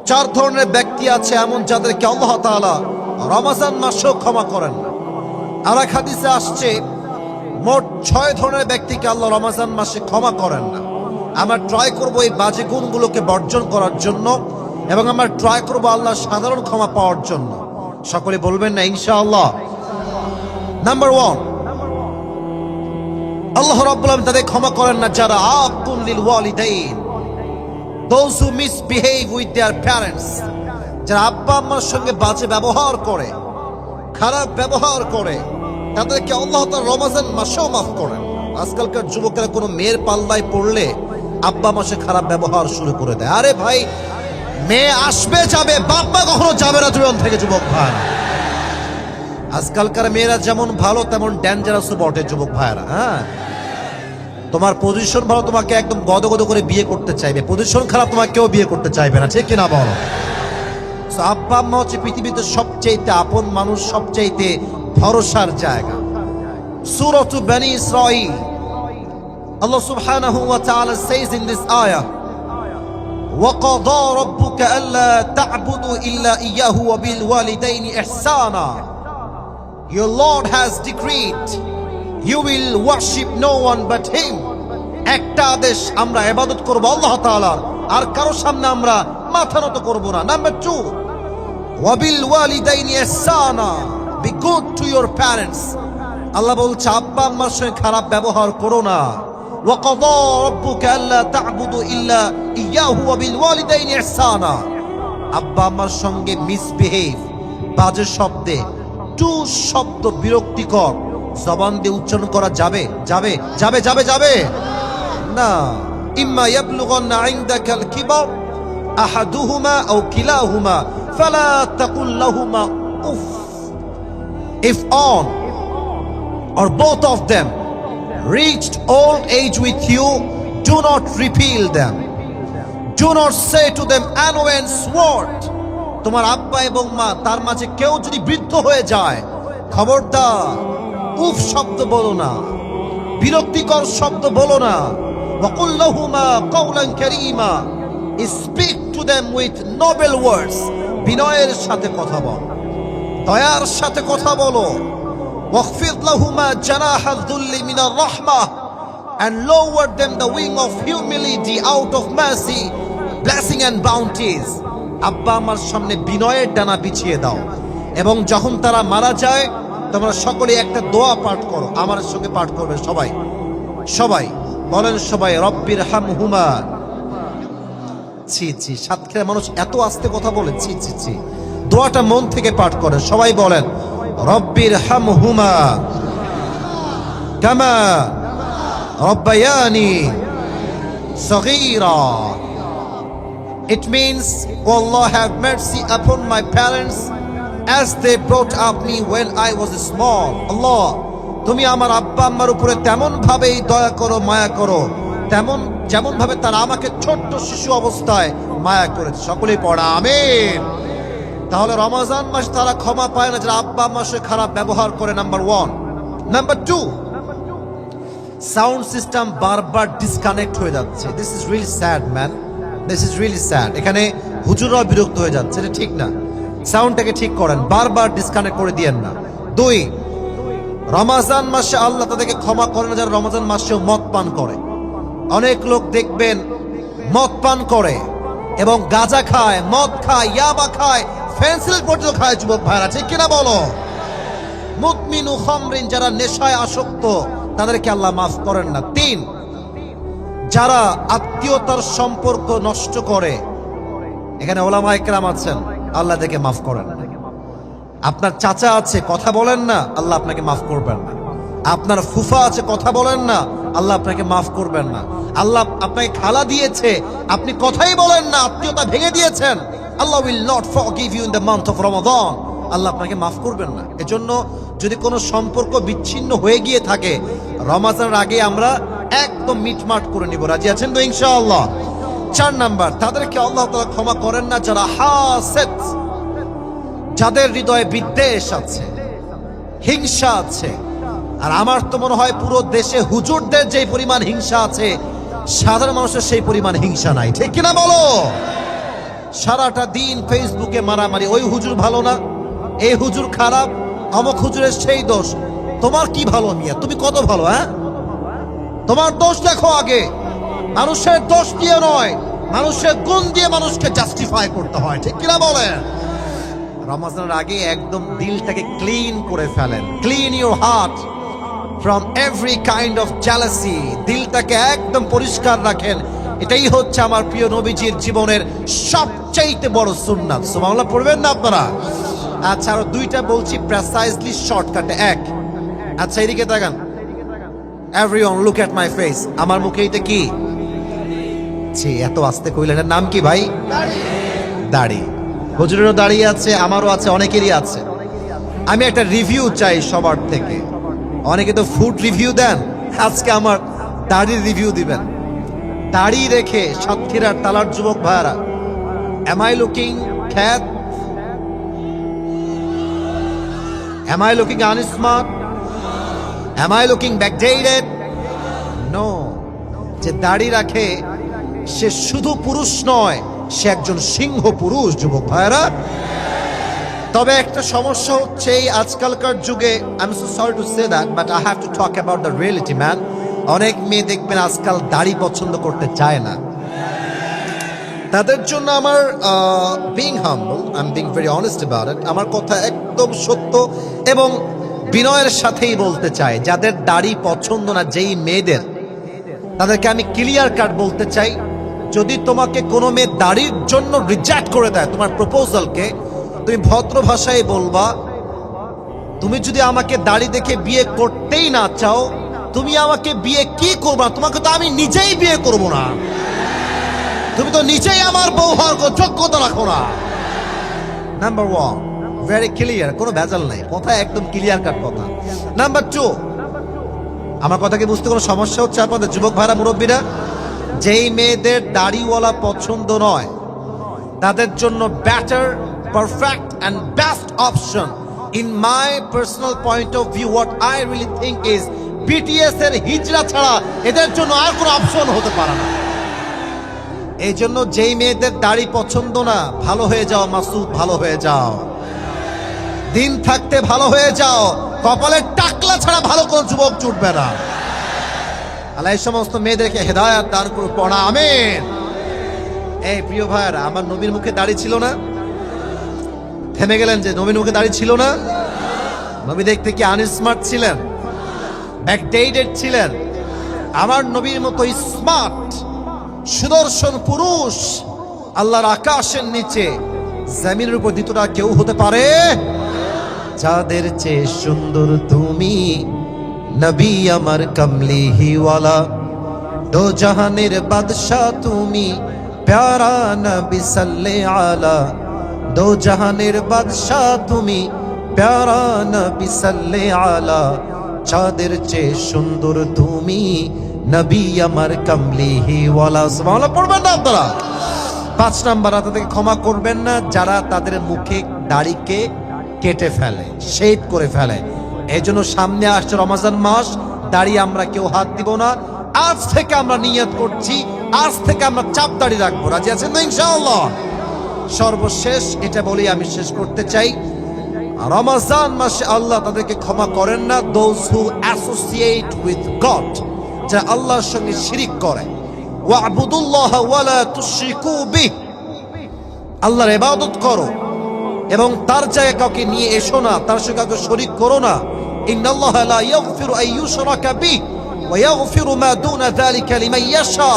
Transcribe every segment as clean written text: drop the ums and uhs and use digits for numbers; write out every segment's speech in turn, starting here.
চার ধরনের ব্যক্তি আছে এমন যাদেরকে আল্লাহ তাআলা রমজান মাসেও ক্ষমা করেন না। আর এক হাদিসে আসছে মোট 6 ধরনের ব্যক্তিকে আল্লাহ রমজান মাসে ক্ষমা করেন না। আমরা ট্রাই করব এই বাজে গুণগুলোকে বর্জন করার জন্য এবং আমরা ট্রাই করব আল্লাহর সাধারণ ক্ষমা পাওয়ার জন্য। সকলে বলবেন না ইনশাআল্লাহ? নাম্বার 1, আল্লাহ রাব্বুল আলামিন তাদের ক্ষমা করেন না যারা আকুন লিল ওয়ালিদাইন, those who misbehave with their parents, যারা আব্বা আম্মার সঙ্গে বাজে ব্যবহার করে, খারাপ ব্যবহার করে, তাদেরকে আল্লাহ তাআলা রমজান মাসেও মাফ করেন। আজকালকার যুবকেরা কোনো মেয়ের পাল্লায় পড়লে আব্বা মাসে খারাপ ব্যবহার শুরু করে দেয়। আরে ভাই, মেয়ে আসবে যাবে, বাপ্পা কখনো যাবে না জীবন থেকে যুবক ভাই। আজকালকার মেয়েরা যেমন ভালো তেমন ডেঞ্জারাসও বটে যুবক ভাইরা। হ্যাঁ, তোমার পজিশন ভালো, তোমাকে একদম গদগদ করে বিয়ে করতে চাইবে, পজিশন খারাপ তোমাকে কেউ বিয়ে করতে চাইবে না, ঠিক কিনা বলো? আব্বা আম্মা হচ্ছে পৃথিবীতে সবচেয়ে আপন মানুষ, সবচেয়ে ভরসার জায়গা। সূরাত বনী Israel, Allah subhanahu wa ta'ala says in this ayah, وَقَضَى رَبُّكَ أَلَّا تَعْبُدُوا إِلَّا إِيَّاهُ وَبِالْوَالِدَيْنِ إِحْسَانًا. Your Lord has decreed you will worship no one but him. একটা আদেশ, আমরা ইবাদত করব আল্লাহ তাআলার, আর কারো সামনে আমরা মাথা নত করব না। Number 2, وَبِالْوَالِدَيْنِ إِحْسَانًا, be good to your parents. আল্লাহ বলছে আব্বা আম্মার সঙ্গে খারাপ ব্যবহার করো না। وَقَضَى رَبُّكَ أَلَّا تَعْبُدُوا إِلَّا إِيَّاهُ وَبِالْوَالِدَيْنِ إِحْسَانًا. আব্বা আম্মার সঙ্গে মিসবিহেভ, বাজে শব্দে, টু শব্দ বিরক্তিকর জবান দিয়ে উচ্চারণ করা যাবে যাবে যাবে যাবে যাবে না। ইম্মা ইয়াবলুগান্না ইনদাকাল কিবার আহাদুহুমা আও কিলাহুমা ফালা তাকুল লাহুমা উফ. If on or both of them reached old age with you, do not repel them. Do not say to them annoyance word. তোমার আব্বা এবং মা, তার মাঝে কেউ যদি বৃদ্ধ হয়ে যায়, খবরদার উফ শব্দ বলো না, বিরক্তিকর শব্দ বলো না। ওয়াকুল লাহুমা কাওলান কারীমা, speak to them with noble words, বিনয়ের সাথে কথা বলো, দয়ার সাথে কথা বলো। ওয়াখফিদ লাহুমা জানাহাল যুল্লি মিনার রাহমাহ, and lower them the wing of humility out of mercy, blessing and bounties. আব্বা আমার সামনে বিনয়ের ডানা বিছিয়ে দাও, এবং যখন তারা মারা যায় তোমরা সকলে একটা দোয়া পাঠ করো। আমার সঙ্গে পাঠ করবে সবাই, সবাই বলেন সবাই, রব্বির হামহুমা। ছি ছি, সাতক্ষীরা মানুষ এত আস্তে কথা বলে, ছি ছি ছি। দোয়াটা মন থেকে পাঠ করে সবাই, বলেন রব্বির হামহুমা কামা রব্বায়ানি সগীরা. It means, O Allah, have mercy upon my parents as they brought up me when I was small. Allah, তুমি আমার আব্বা আম্মার উপরে তেমন ভাবেই দয়া করো, মায়া করো, তেমন যেমন ভাবে তারা আমাকে ছোট্ট শিশু অবস্থায় মায়া করেছে। সকলেই পড়া আমিন। তাহলে রমজান মাস তারা ক্ষমা পায় না যারা আব্বা আম্মার সাথে খারাপ ব্যবহার করে। নাম্বার 1। নাম্বার 2, সাউন্ড সিস্টেম বারবার ডিসকানেক্ট হয়ে যাচ্ছে। This is really sad man, this is really sad. এখানে হুজুররাও বিরক্ত হয়ে যাচ্ছে, এটা ঠিক না। সাউন্ডটাকে ঠিক করেন, বারবার ডিসকানেক্ট করে দিয়েন না। 2, রমজান মাসে আল্লাহ তাদেরকে ক্ষমা করে না যারা রমজান মাসেও মদ পান করে। অনেক লোক দেখবেন মদ পান করে এবং গাঁজা খায়, মদ খায়, ইয়াবা খায়, ফেন্সিল পর্যন্ত খায় যুবক ভাইরা, ঠিক কিনা বলো? মুদমিনু খামরিন, যারা নেশায় আসক্ত, তাদেরকে আল্লাহ মাফ করেন না। 3, যারা আত্মীয়তার সম্পর্ক নষ্ট করে। এখানে ওলামায়ে কেরাম আছেন, আল্লাহ তাদেরকে মাফ করেন না। আপনার চাচা আছে, কথা বলেন না, আল্লাহ আপনাকে মাফ করবেন না। আপনার ফুফা আছে, কথা বলেন না, আল্লাহ আপনাকে মাফ করবেন না। আল্লাহ আপনাকে খালা দিয়েছে, আপনি কথাই বলেন না, আত্মীয়তা ভেঙে দিয়েছেন, আল্লাহ will not forgive you in the month of Ramadan. আল্লাহ আপনাকে মাফ করবেন না। এজন্য যদি কোনো সম্পর্ক বিচ্ছিন্ন হয়ে গিয়ে থাকে, রমজানের আগে আমরা একদম মিটমাট করে নিব। রাজি আছেন তো ইনশাআল্লাহ? 4 নাম্বার, তাদেরকে আল্লাহ তাআলা ক্ষমা করেন না যারা হাসেদ, যাদের হৃদয়ে বিদ্বেষ আছে, হিংসা আছে। আর আমার তো মনে হয় পুরো দেশে হুজুরদের যে পরিমাণ হিংসা আছে, সাধারণ মানুষের সেই পরিমাণ হিংসা নাই, ঠিক কিনা বলো? সারাটা দিন ফেসবুকে মারামারি, ওই হুজুর ভালো না, এই হুজুর খারাপ, অমুক হুজুরের সেই দোষ। তোমার কি ভালো মিয়া? তুমি কত ভালো? হ্যাঁ, তোমার দোষ দেখো আগে। মানুষের দোষ দিয়ে নয়, মানুষের গুণ দিয়ে মানুষকে জাস্টিফাই করতে হয়, ঠিক কিনা বলেন? রমজানের আগে একদম দিলটাকে ক্লিন করে ফেলেন। Clean your heart from every kind of jealousy. দিলটাকে একদম পরিষ্কার রাখেন। এটাই হচ্ছে আমার প্রিয় নবীজির জীবনের সবচাইতে বড় সুন্নাত। সুবহানাল্লাহ পড়বেন না আপনারা? আচ্ছা, আর দুইটা বলছি প্রেসাইজলি শর্টকাটে। এক, আচ্ছা এদিকে তাকান, everyone look at my face. আমার মুখে এটা কি? ছি, এত আস্তে কইলেন। এর নাম কি ভাই? দাড়ি। হুজুরেরও দাড়ি আছে, আমারও আছে, অনেকেরই আছে। আমি একটা রিভিউ চাই সবার থেকে। অনেকে তো ফুড রিভিউ দেন, আজকে আমার দাড়ির রিভিউ দিবেন। দাড়ি রেখে সাতক্ষীরার তালার যুবক ভাইয়ারা, am I looking খ্যাত? Am I looking unsmart? Am I looking backdated? No. যে দাড়ি রাখে সে শুধু পুরুষ নয়, সে একজন সিংহ পুরুষ, যুবক ভাইরা। তবে একটা সমস্যা হচ্ছে এই আজকালকার যুগে, I am so sorry to say that, but I have to talk about the reality man. অনেক মেয়ে দেখবেন আজকাল দাড়ি পছন্দ করতে চায় না। তাদের জন্য আমার being humble, I am being very honest about it, আমার কথা একদম সত্য এবং বিনয়ের সাথেই বলতে চাই, যাদের দাড়ি পছন্দ না, যেই মেয়েদের, তাদেরকে আমি ক্লিয়ার কাট বলতে চাই, যদি তোমাকে কোনো মেয়ে দাড়ির জন্য রিজেক্ট করে দেয় তোমার প্রপোজালকে, তুমি ভদ্র ভাষায় বলবা, তুমি যদি আমাকে দাড়ি দেখে বিয়ে করতেই না চাও, তুমি আমাকে বিয়ে কি করবা? তোমাকে তো আমি নিজেই বিয়ে করব না। তুমি তো নিজেই আমার বউ হওয়ার যোগ্যতা রাখো না। নাম্বার ওয়ান, ভেরি ক্লিয়ার, কোনো ভেজাল নাই, কথা একদম ক্লিয়ার কাট কথা। নাম্বার টু, আমার কথাকে বুঝতে কোনো সমস্যা হচ্ছে আপনাদের যুবক ভাইরা, মুরব্বীরা? যেই মেয়েদের দাড়িওয়ালা পছন্দ নয়, তাদের জন্য better, perfect and best option in my personal point of view, what I really think is, BTS এর হিজরা ছাড়া এদের জন্য আর কোনো অপশন হতে পারে না। এই জন্য যেই মেয়েদের দাড়ি পছন্দ না, ভালো হয়ে যাও মাসুদ, ভালো হয়ে যাও, দিন থাকতে ভালো হয়ে যাও, কপালের টাকলা ছাড়া ভালো কোন যুবক জুটবে না। আল্লাহ এই সমস্ত মেয়েদেরকে হেদায়েত দান করুন, পড়া আমিন। এই প্রিয় ভাইরা, আমার নবীর মুখে দাড়ি ছিল না? থেমে গেলেন যে নবীর মুখে দাড়ি ছিল না? নবী দেখতে কি আনস্মার্ট ছিলেন? ব্যাকডেটেড ছিলেন? আমার নবীর মতো স্মার্ট সুদর্শন পুরুষ আল্লাহর আকাশের নিচে জমিনের উপর দ্বিতীয়টা কেউ হতে পারে? যাদের চেয়ে সুন্দর তুমি নবী আমার কমলিহিওয়ালা, দো জাহানের বাদশাহ তুমি প্যারা নবী সাল্লে আলা, দো জাহানের বাদশাহ তুমি প্যারা নবী সাল্লে আলা, যাদের চেয়ে সুন্দর তুমি নবী আমার কমলিহিওয়ালা। সুবহানাল্লাহ পড়বেন না আপনারা? 5 নাম্বার, তাদেরকে ক্ষমা করবেন না যারা তাদের মুখে দাড়িকে কেটে ফেলে, শেভ করে ফেলে। এই জন্য সামনে আসছে রমজান মাস, দাড়ি আমরা কেউ হাত দিব না। আজ থেকে আমরা নিয়ত করছি, আজ থেকে আমরা চাপ দাড়ি রাখবো। রাজি আছেন তো ইনশাআল্লাহ? সর্বশেষ এটা বলেই আমি শেষ করতে চাই, রমজান মাসে আল্লাহ তাদেরকে ক্ষমা করেন না, those who associate with god, যারা আল্লাহর সঙ্গে শিরিক করে। ওয়াবুদুল্লাহ ওয়ালা তুশরিকু বিহ, আল্লাহর ইবাদত করো এবং তার জায়গায় কাউকে নিয়ে এসো না, তার সঙ্গে কাউকে শরীক করো না। ইন্নাল্লাহা লা ইয়াগফিরু আন ইউশরাকা বিহি ওয়া ইয়াগফিরু মা দুনা যালিকা লিমান ইয়াশা।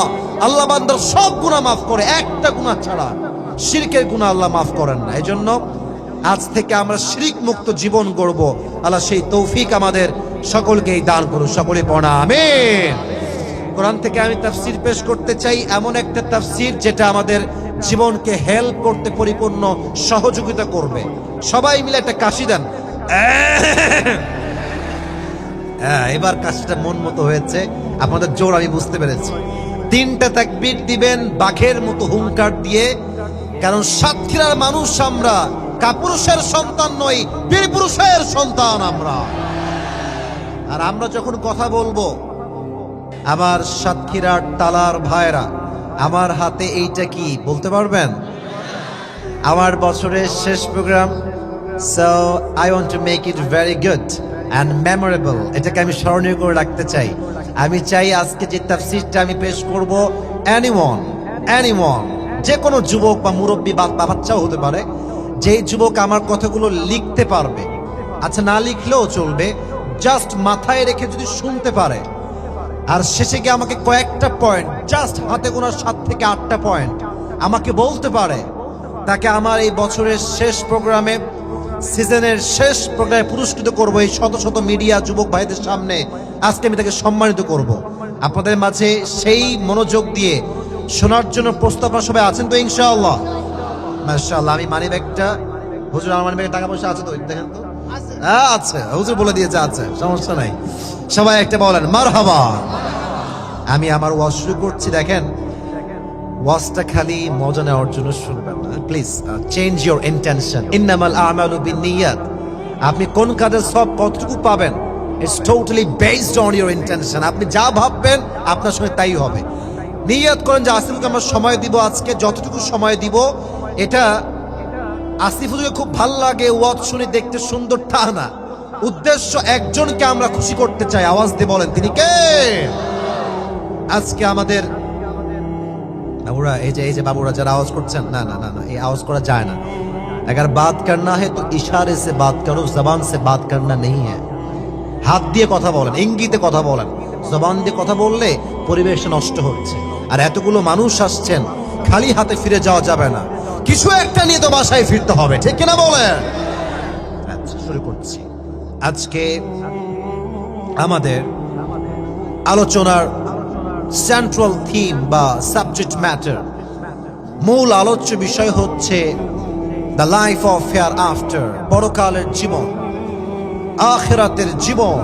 আল্লাহ বান্দার সব গুনাহ মাফ করে, একটা গুনাহ ছাড়া, শিরকের গুনাহ আল্লাহ মাফ করেন না। এজন্য আজ থেকে আমরা শিরিক মুক্ত জীবন গড়ব। আল্লাহ সেই তৌফিক আমাদের সকলকেই দান করুন। সকলে পড়া আমিন। কোরআন থেকে আমি তাফসীর পেশ করতে চাই, এমন একটা তাফসীর যেটা আমাদের জীবনকে হেল্প করতে পরিপূর্ণ সহযোগিতা করবে। সবাই মিলে একটা কাশি দেন। এবার কাশিটা মন মতো হয়েছে, আপনাদের জোর আমি বুঝতে পেরেছি। 3টা তাকবীর দিবেন বাঘের মতো হুঙ্কার দিয়ে, কারণ সাতক্ষীরার মানুষ আমরা কাপুরুষের সন্তান নই, বীর পুরুষের সন্তান আমরা। আর আমরা যখন কথা বলবো, আমার সাতক্ষীরার তালার ভাইরা, আমার হাতে এইটা কি বলতে পারবেন? আমার বছরের শেষ programme, so I want to make it very good and memorable. এটাকে আমি স্মরণীয় করে রাখতে চাই। আমি চাই আজকে যে তাফসীরটা আমি পেশ করব, এনিওয়ান, যে কোনো যুবক বা মুরব্বী বা বাচ্চাও হতে পারে, যেই যুবক আমার কথাগুলো লিখতে পারবে, আচ্ছা না লিখলেও চলবে, জাস্ট মাথায় রেখে যদি শুনতে পারে, আর শেষে গিয়ে আমাকে কয়েকটা পয়েন্ট, জাস্ট হাতে গোনা 7 থেকে 8টা পয়েন্ট আমাকে বলতে পারে, তাকে আমার এই বছরের শেষ প্রোগ্রামে, সিজনের শেষ প্রোগ্রামে পুরস্কৃত করব। এই শত শত মিডিয়া যুবক ভাইদের সামনে আজকে আমি তাকে সম্মানিত করব। আপনাদের মাঝে সেই মনোযোগ দিয়ে শোনার জন্য প্রস্তাবনা সবাই আছেন তো ইনশাআল্লাহ? মাশাআল্লাহ। আমি মানি ব্যাগটা, হুজুর আমার মানি ব্যাগে টাকা পয়সা আছে তো, দেখেন তো। আচ্ছা, হুজুর বলে দিয়েছে আছে, সমস্যা নাই। সবাই একটা বলেন মারহাবা। আমি আমার ওয়াজ শুরু করছি। দেখেন, ওয়াজটা খালি মজা নেওয়ার জন্য শুনবেন না, প্লিজ চেঞ্জ ইওর ইন্টেনশন। ইন্নামাল আমালু বিন্নিয়াত। আপনি কোন কাজের সব কতটুকু পাবেন, it's totally based on your intention. আপনি যা ভাববেন আপনার সঙ্গে তাই হবে। নিয়ত করেন যে আসিফকে আমরা সময় দিব, আজকে যতটুকু সময় দিব, এটা আসিফ হুজুরকে খুব ভাল লাগে ওয়াজ শুনে দেখতে সুন্দর তা না, উদ্দেশ্য একজনকে আমরা খুশি করতে চাই। আওয়াজ দিয়ে বলেন তিনি কে? আজকে আমাদের বাবুরা, এই যে বাবুরা যারা আওয়াজ করছেন, না না না না, এই আওয়াজ করা যায় না। अगर बात करना है तो इशारे से बात करो, जबान से बात करना नहीं है। হাত দিয়ে কথা বলেন, ইঙ্গিতে কথা বলেন। জবান দিয়ে কথা বললে পরিবেশ নষ্ট হচ্ছে। আর এতগুলো মানুষ আসছেন, খালি হাতে ফিরে যাওয়া যাবে না, কিছু একটা নিয়ে তো বাসায় ফিরতে হবে, ঠিক কিনা বলেন? আচ্ছা, শুরু করছি। আজকে আমাদের আলোচনার সেন্ট্রাল থিম বা সাবজেক্ট ম্যাটার, মূল আলোচ্য বিষয় হচ্ছে the life of hair after, পরকালের জীবন, আখিরাতের জীবন,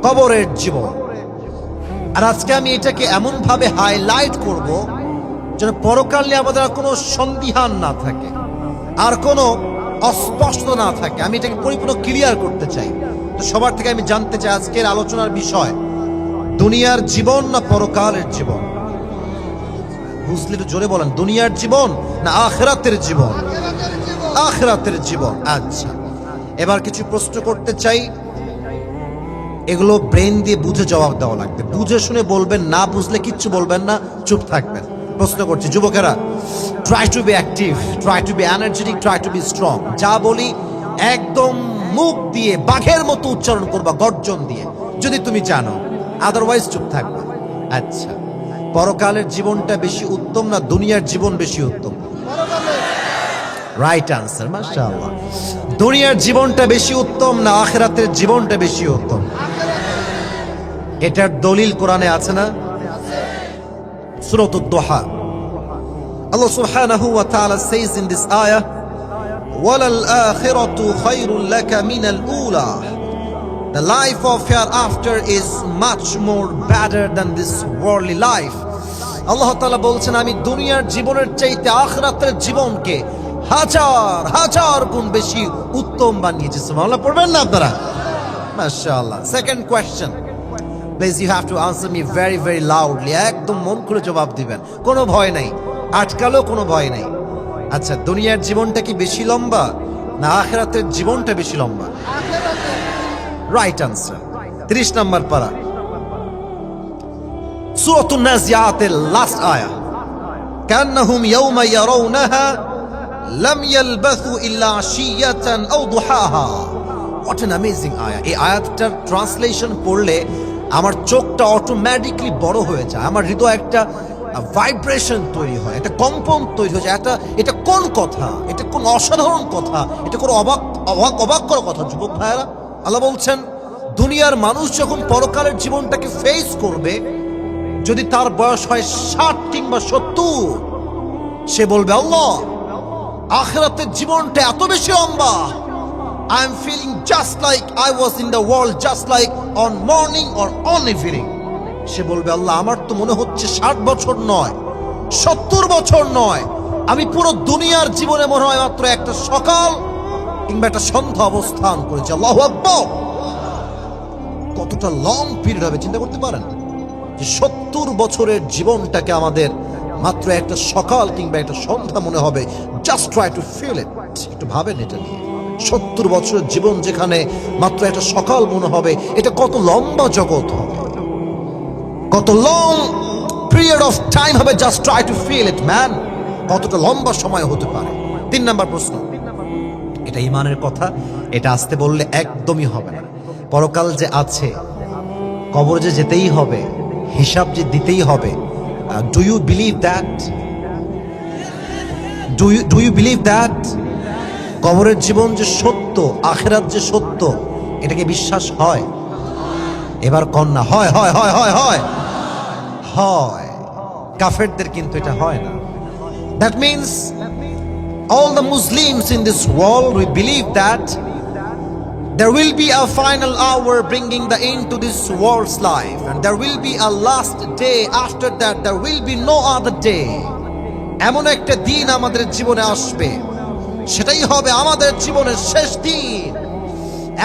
কবরের জীবন। আর আজকে আমি এটাকে এমন ভাবে হাইলাইট করব যেন পরকাল নিয়ে আমাদের আর কোনো সন্দিহান না থাকে, আর কোনো অস্পষ্ট না থাকে। আমি এটাকে পরিপূর্ণ ক্লিয়ার করতে চাই। তো সবার থেকে আমি জানতে চাই আজকের আলোচনার বিষয় দুনিয়ার জীবন না পরকালের জীবন? বুঝলে তো জোরে বলেন, দুনিয়ার জীবন না আখিরাতের জীবন? আখিরাতের জীবন। আচ্ছা, এবার কিছু প্রশ্ন করতে চাই, এগুলো ব্রেন দিয়ে বুঝে জবাব দেওয়া লাগবে। বুঝে শুনে বলবেন, না বুঝলে কিচ্ছু বলবেন না, চুপ থাকবেন। প্রশ্ন করছি, যুবকেরা, try to be active, try to be energetic, try to be strong. যা বলি একদম মুখ দিয়ে বাঘের মতো উচ্চারণ করবা, গর্জন দিয়ে, যদি তুমি জানো, আদারওয়াইজ চুপ থাকবে। আচ্ছা, পরকালের জীবনটা বেশি উত্তম না দুনিয়ার জীবন বেশি উত্তম? রাইট আনসার, মাশাআল্লাহ। দুনিয়ার জীবনটা বেশি উত্তম না আখিরাতের জীবনটা বেশি উত্তম? এটার দলিল কোরআনে আছে না? সূরাতুদ দুহা, আল্লাহ সুবহানাহু ওয়া তাআলা says in this ayah, ওয়ালাল আখিরাতু Khairul লাকা মিনাল উলা। The life of hereafter is much more better than this worldly life. আল্লাহ তাআলা বলছেন, আমি দুনিয়ার জীবনের চাইতে আখিরাতের জীবনকে হাজার হাজার গুণ বেশি উত্তম বানিয়েছি। সুবহানাল্লাহ পড়বেন না আপনারা? মাশাআল্লাহ। Second question, please you have to answer me very very loudly. একদম মন খুলে জবাব দিবেন, কোনো ভয় নাই, আটকালেও কোনো ভয় নাই। আচ্ছা, দুনিয়ার জীবনটা কি বেশি লম্বা না আখিরাতের জীবনটা বেশি লম্বা? Right answer. 30 নম্বর পারা, সূরাতুন নাজিয়াতের লাস্ট আয়াত, কান্নাহুম ইয়াওমা ইয়ারাউনাহা লাম ইয়ালবাসু ইল্লা আশিয়াতান আও দুহাহা। হোয়াট অ্যান অ্যামেজিং আয়াত। এই আয়াতটার ট্রান্সলেশন পড়লে আমার চোখটা অটোমেটিকলি বড় হয়ে যায়, আমার হৃদয় একটা ভাইব্রেশন তৈরি হয়, একটা কম্পন তৈরি হয়ে যায়। এটা কোন কথা, এটা কোন অসাধারণ কথা, এটা কোন অবাক করা কথা। যুবক ভাইয়েরা, আল্লাহ বলছেন দুনিয়ার মানুষ যখন পরকালের জীবনটাকে ফেস করবে, যদি তার বয়স হয় 60 কিংবা 70, সে বলবে, আল্লাহ আখিরাতের জীবনটা এত বেশি লম্বা, I am feeling just like I was in the world, just like on morning or on evening. সে বলবে, আল্লাহ আমার তো মনে হচ্ছে 60 বছর নয়, 70 বছর নয়, আমি পুরো দুনিয়ার জীবনে মনে হয় মাত্র একটা সকাল কিংবা একটা সন্ধ্যা অবস্থান করেছি। আল্লাহু আকবার। কতটা লং পিরিয়ড হবে চিন্তা করতে পারেন? যে 70 বছরের জীবনটাকে আমাদের মাত্র একটা সকাল কিংবা একটা সন্ধ্যা মনে হবে। Just try to feel it. একটু ভাবেন এটা নিয়ে। 70 বছরের জীবন যেখানে মাত্র একটা সকাল মনে হবে, এটা কত লম্বা জগৎ হবে, কত লং পিরিয়ড অফ টাইম হবে। Just try to feel it man. কতটা লম্বা সময় হতে পারে। 3 নাম্বার প্রশ্ন, এটা ইমানের কথা, এটা আসতে বললে একদমই হবে না। পরকাল যে আছে, কবর যে যেতেই হবে, হিসাব যে দিতেই হবে, do you believe that? Do you believe that? কবরের জীবন যে সত্য, আখিরাত যে সত্য, এটাকে বিশ্বাস হয়? এবার কন্যা হয় হয় হয় হয় হয় হয়। কাফেরদের কিন্তু এটা হয় না। That means all the Muslims in this world, we believe that there will be a final hour bringing the end to this world's life, and there will be a last day. After that there will be no other day. এমন একটা দিন আমাদের জীবনে আসবে, সেটাই হবে আমাদের জীবনের শেষ দিন।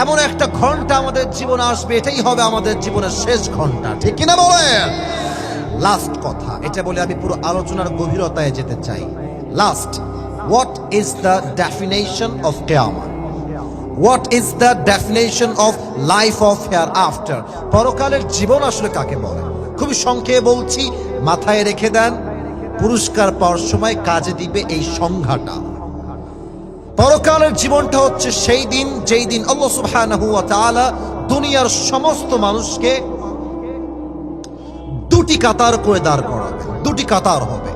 এমন একটা ঘন্টা আমাদের জীবনে আসবে, এটাই হবে আমাদের জীবনের শেষ ঘন্টা। ঠিক কিনা বলেন? লাস্ট কথা, এটা বলে আমি পুরো আলোচনার গভীরতায় যেতে চাই। Last, what is the definition of qiyamah? What is the definition of life of hereafter? পরকালের জীবন আসলে কাকে বলে? খুবই সংক্ষেপে বলছি, মাথায় রেখে দেন, পুরস্কার পাওয়ার সময় কাজে দিবে এই সংজ্ঞাটা। পরকালের জীবনটা হচ্ছে সেই দিন যেই দিন আল্লাহ সুবহানাহু ওয়া তাআলা দুনিয়ার সমস্ত মানুষকে দুটি কাতার করে দাঁড় করাবেন। দুটি কাতার হবে।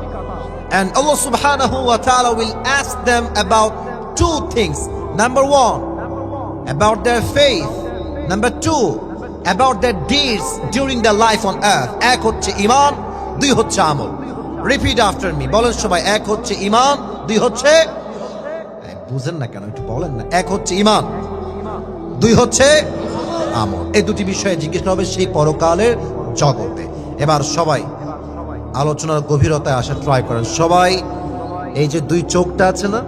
And Allah subhanahu wa ta'ala will ask them about two things. Number 1, about their faith. Number 2, about their deeds during their life on earth. এক হচ্ছে ঈমান, দুই হচ্ছে আমল। Repeat after me. বলেন সবাই, এক হচ্ছে ঈমান, দুই হচ্ছে, বুঝেন না কেন, একটু বলেন না। এক হচ্ছে ঈমান, দুই হচ্ছে আমল। এই দুটি বিষয়ে জিজ্ঞেস হবে সেই পরকালের জগতে। এবার সবাই আলোচনার গভীরতায় আসা ট্রাই করেন। সবাই এই যে দুই চোখটা আছে না,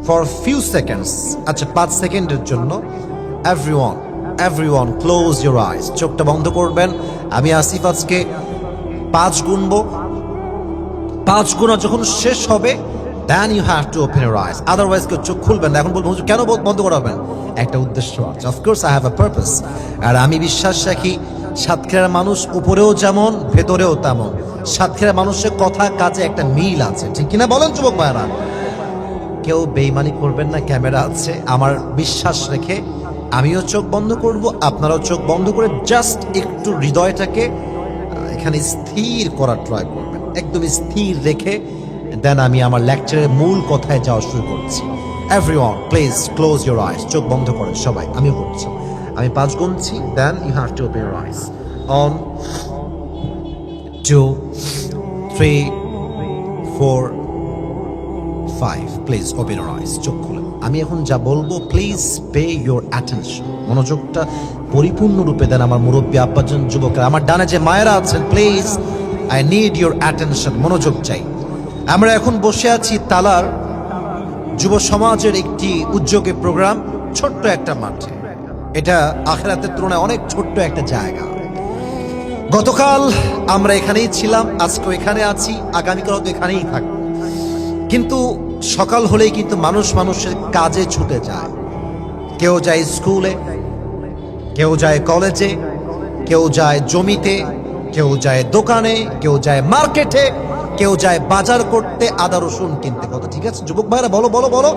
ফর ফিউ সেকেন্ডস, আচ্ছা 5 সেকেন্ডের জন্য এভরিওয়ান ক্লোজ ইউর আইজ। চোখটা বন্ধ করবেন। আমি আসিফ আজকে 5 গুনবো। 5 গুণা যখন শেষ হবে, then you have to open your eyes. Otherwise কেউ চোখ খুলবেন না। এখন বলবো হুজুর কেন বন্ধ করাবেন? একটা উদ্দেশ্য আছে। Of course I have a purpose. আর আমি বিশ্বাস রাখি সাতক্ষীরার মানুষ উপরেও যেমন ভেতরেও তেমন। সাতক্ষীরার মানুষের কথা কাজে একটা মিল আছে। ঠিক কিনা বলেন যুবক ভাইরা? কেউ বেইমানি করবেন না, ক্যামেরা আছে। আমার বিশ্বাস রেখে আমিও চোখ বন্ধ করব, আপনারাও চোখ বন্ধ করে জাস্ট একটু হৃদয়টাকে এখানে স্থির করার ট্রাই করবেন। একদম স্থির রেখে দেন আমি আমার লেকচারের মূল কথায় যাওয়া শুরু করছি। Everyone please close your eyes. চোখ বন্ধ করেন সবাই, আমিও করছি। আমি 5 গুনছি, then you have to open your eyes. One 2 3 4 5 please open your eyes. চোখ খুলেন। আমি এখন যা বলবো প্লিজ পে ইউর অ্যাটেনশন। মনোযোগটা পরিপূর্ণরূপে দেন আমার মুরব্বী আব্বাজন, যুবকরা, আমার ডানে যে মায়েরা আছেন, please I need your attention. মনোযোগ চাই। আমরা এখন বসে আছি তালার যুব সমাজের একটি উদ্যোগী প্রোগ্রাম, ছোট্ট একটা মাঠে। এটা আখিরাতের তুলনায় অনেক ছোট্ট একটা জায়গা। গতকাল আমরা এখানেই ছিলাম, আজকে এখানে আছি, আগামীকাল তো এখানেই থাকবো। কিন্তু সকাল হলেই কিন্তু মানুষের কাজে ছুটে যায়। কেউ যায় স্কুলে, কেউ যায় কলেজে, কেউ যায় জমিতে, কেউ যায় দোকানে, কেউ যায় মার্কেটে, কেউ যায় বাজার করতে, আদা রসুন কিনতে। কথা ঠিক আছে যুবক ভাইরা? বলো বলো বলো।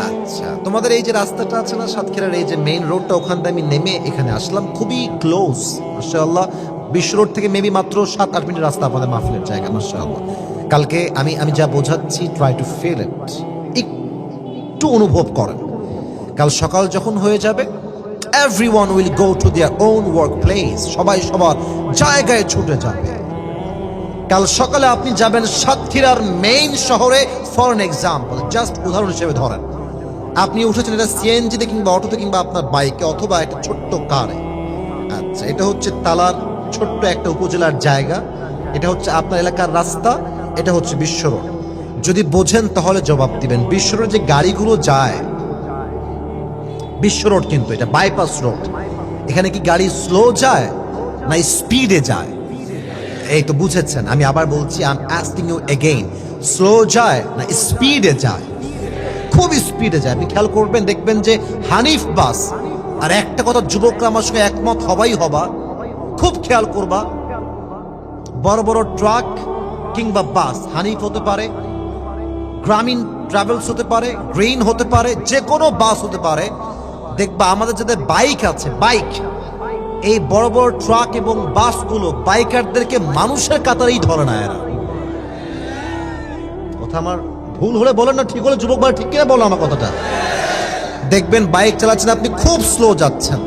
আচ্ছা, তোমাদের এই যে রাস্তাটা আছে না সাতক্ষীরার, এই যে মেইন রোডটা, ওখান থেকে আমি নেমে এখানে আসলাম। খুবই ক্লোজ মাশাআল্লাহ। বিশ্ব রোড থেকে মেবি মাত্র 7-8 মিনিট রাস্তা আমাদের মাহফিলের জায়গা মাশাআল্লাহ। কালকে আমি যা বোঝাচ্ছি, ট্রাই টু ফিল ইট, একটু অনুভব করেন। কাল সকাল যখন হয়ে যাবে, everyone will go to their own workplace. সবাই সবার জায়গায় ছুটে যাবে। কাল সকালে আপনি যাবেন সাতক্ষীরার মেইন শহরে। ফর এন এক্সাম্পল, জাস্ট উদাহরণ হিসেবে ধরেন, আপনি উঠেছেন এটা সিএনজিতে কিংবা অটোতে কিংবা আপনার বাইকে অথবা একটা ছোট্ট কারে। আচ্ছা, এটা হচ্ছে তালার ছোট্ট একটা উপজেলার জায়গা। এটা হচ্ছে আপনার এলাকার রাস্তা, এটা হচ্ছে বিশ্ব রোড। যদি বোঝেন তাহলে জবাব দিবেন। বিশ্ব রোড যে গাড়িগুলো যায়, বিশ্ব রোড কিন্তু এটা বাইপাস রোড। এখানে কি গাড়ি স্লো যায় না স্পিডে যায়? এই তো বুঝেছেন, আমি আবার বলছি, I am asking you again, slow যায় না স্পিডে যায়? খুব স্পিডে যায়। আপনি খেয়াল করবেন, দেখবেন যে হানিফ বাস, আর একটা কথা যুবকরা আমার সঙ্গে একমত হবাই হবা, খুব খেয়াল করবা, বড় বড় ট্রাক কিংবা বাস, হানিফ হতে পারে, গ্রামীণ ট্রাভেলস হতে পারে, গ্রিন হতে পারে, যে কোনো বাস হতে পারে, দেখবা আমাদের যাদের বাইক আছে, বাইক, এই বড় বড় ট্রাক এবং বাসগুলো বাইকারদেরকে মানুষের কাতারেই ধরে না এরা। কথা আমার ভুল হলে বলেন না, ঠিক হলে যুবক ভাই ঠিক কিনা বলো আমার কথাটা। দেখবেন বাইক চালাচ্ছেন আপনি, খুব স্লো যাচ্ছেন,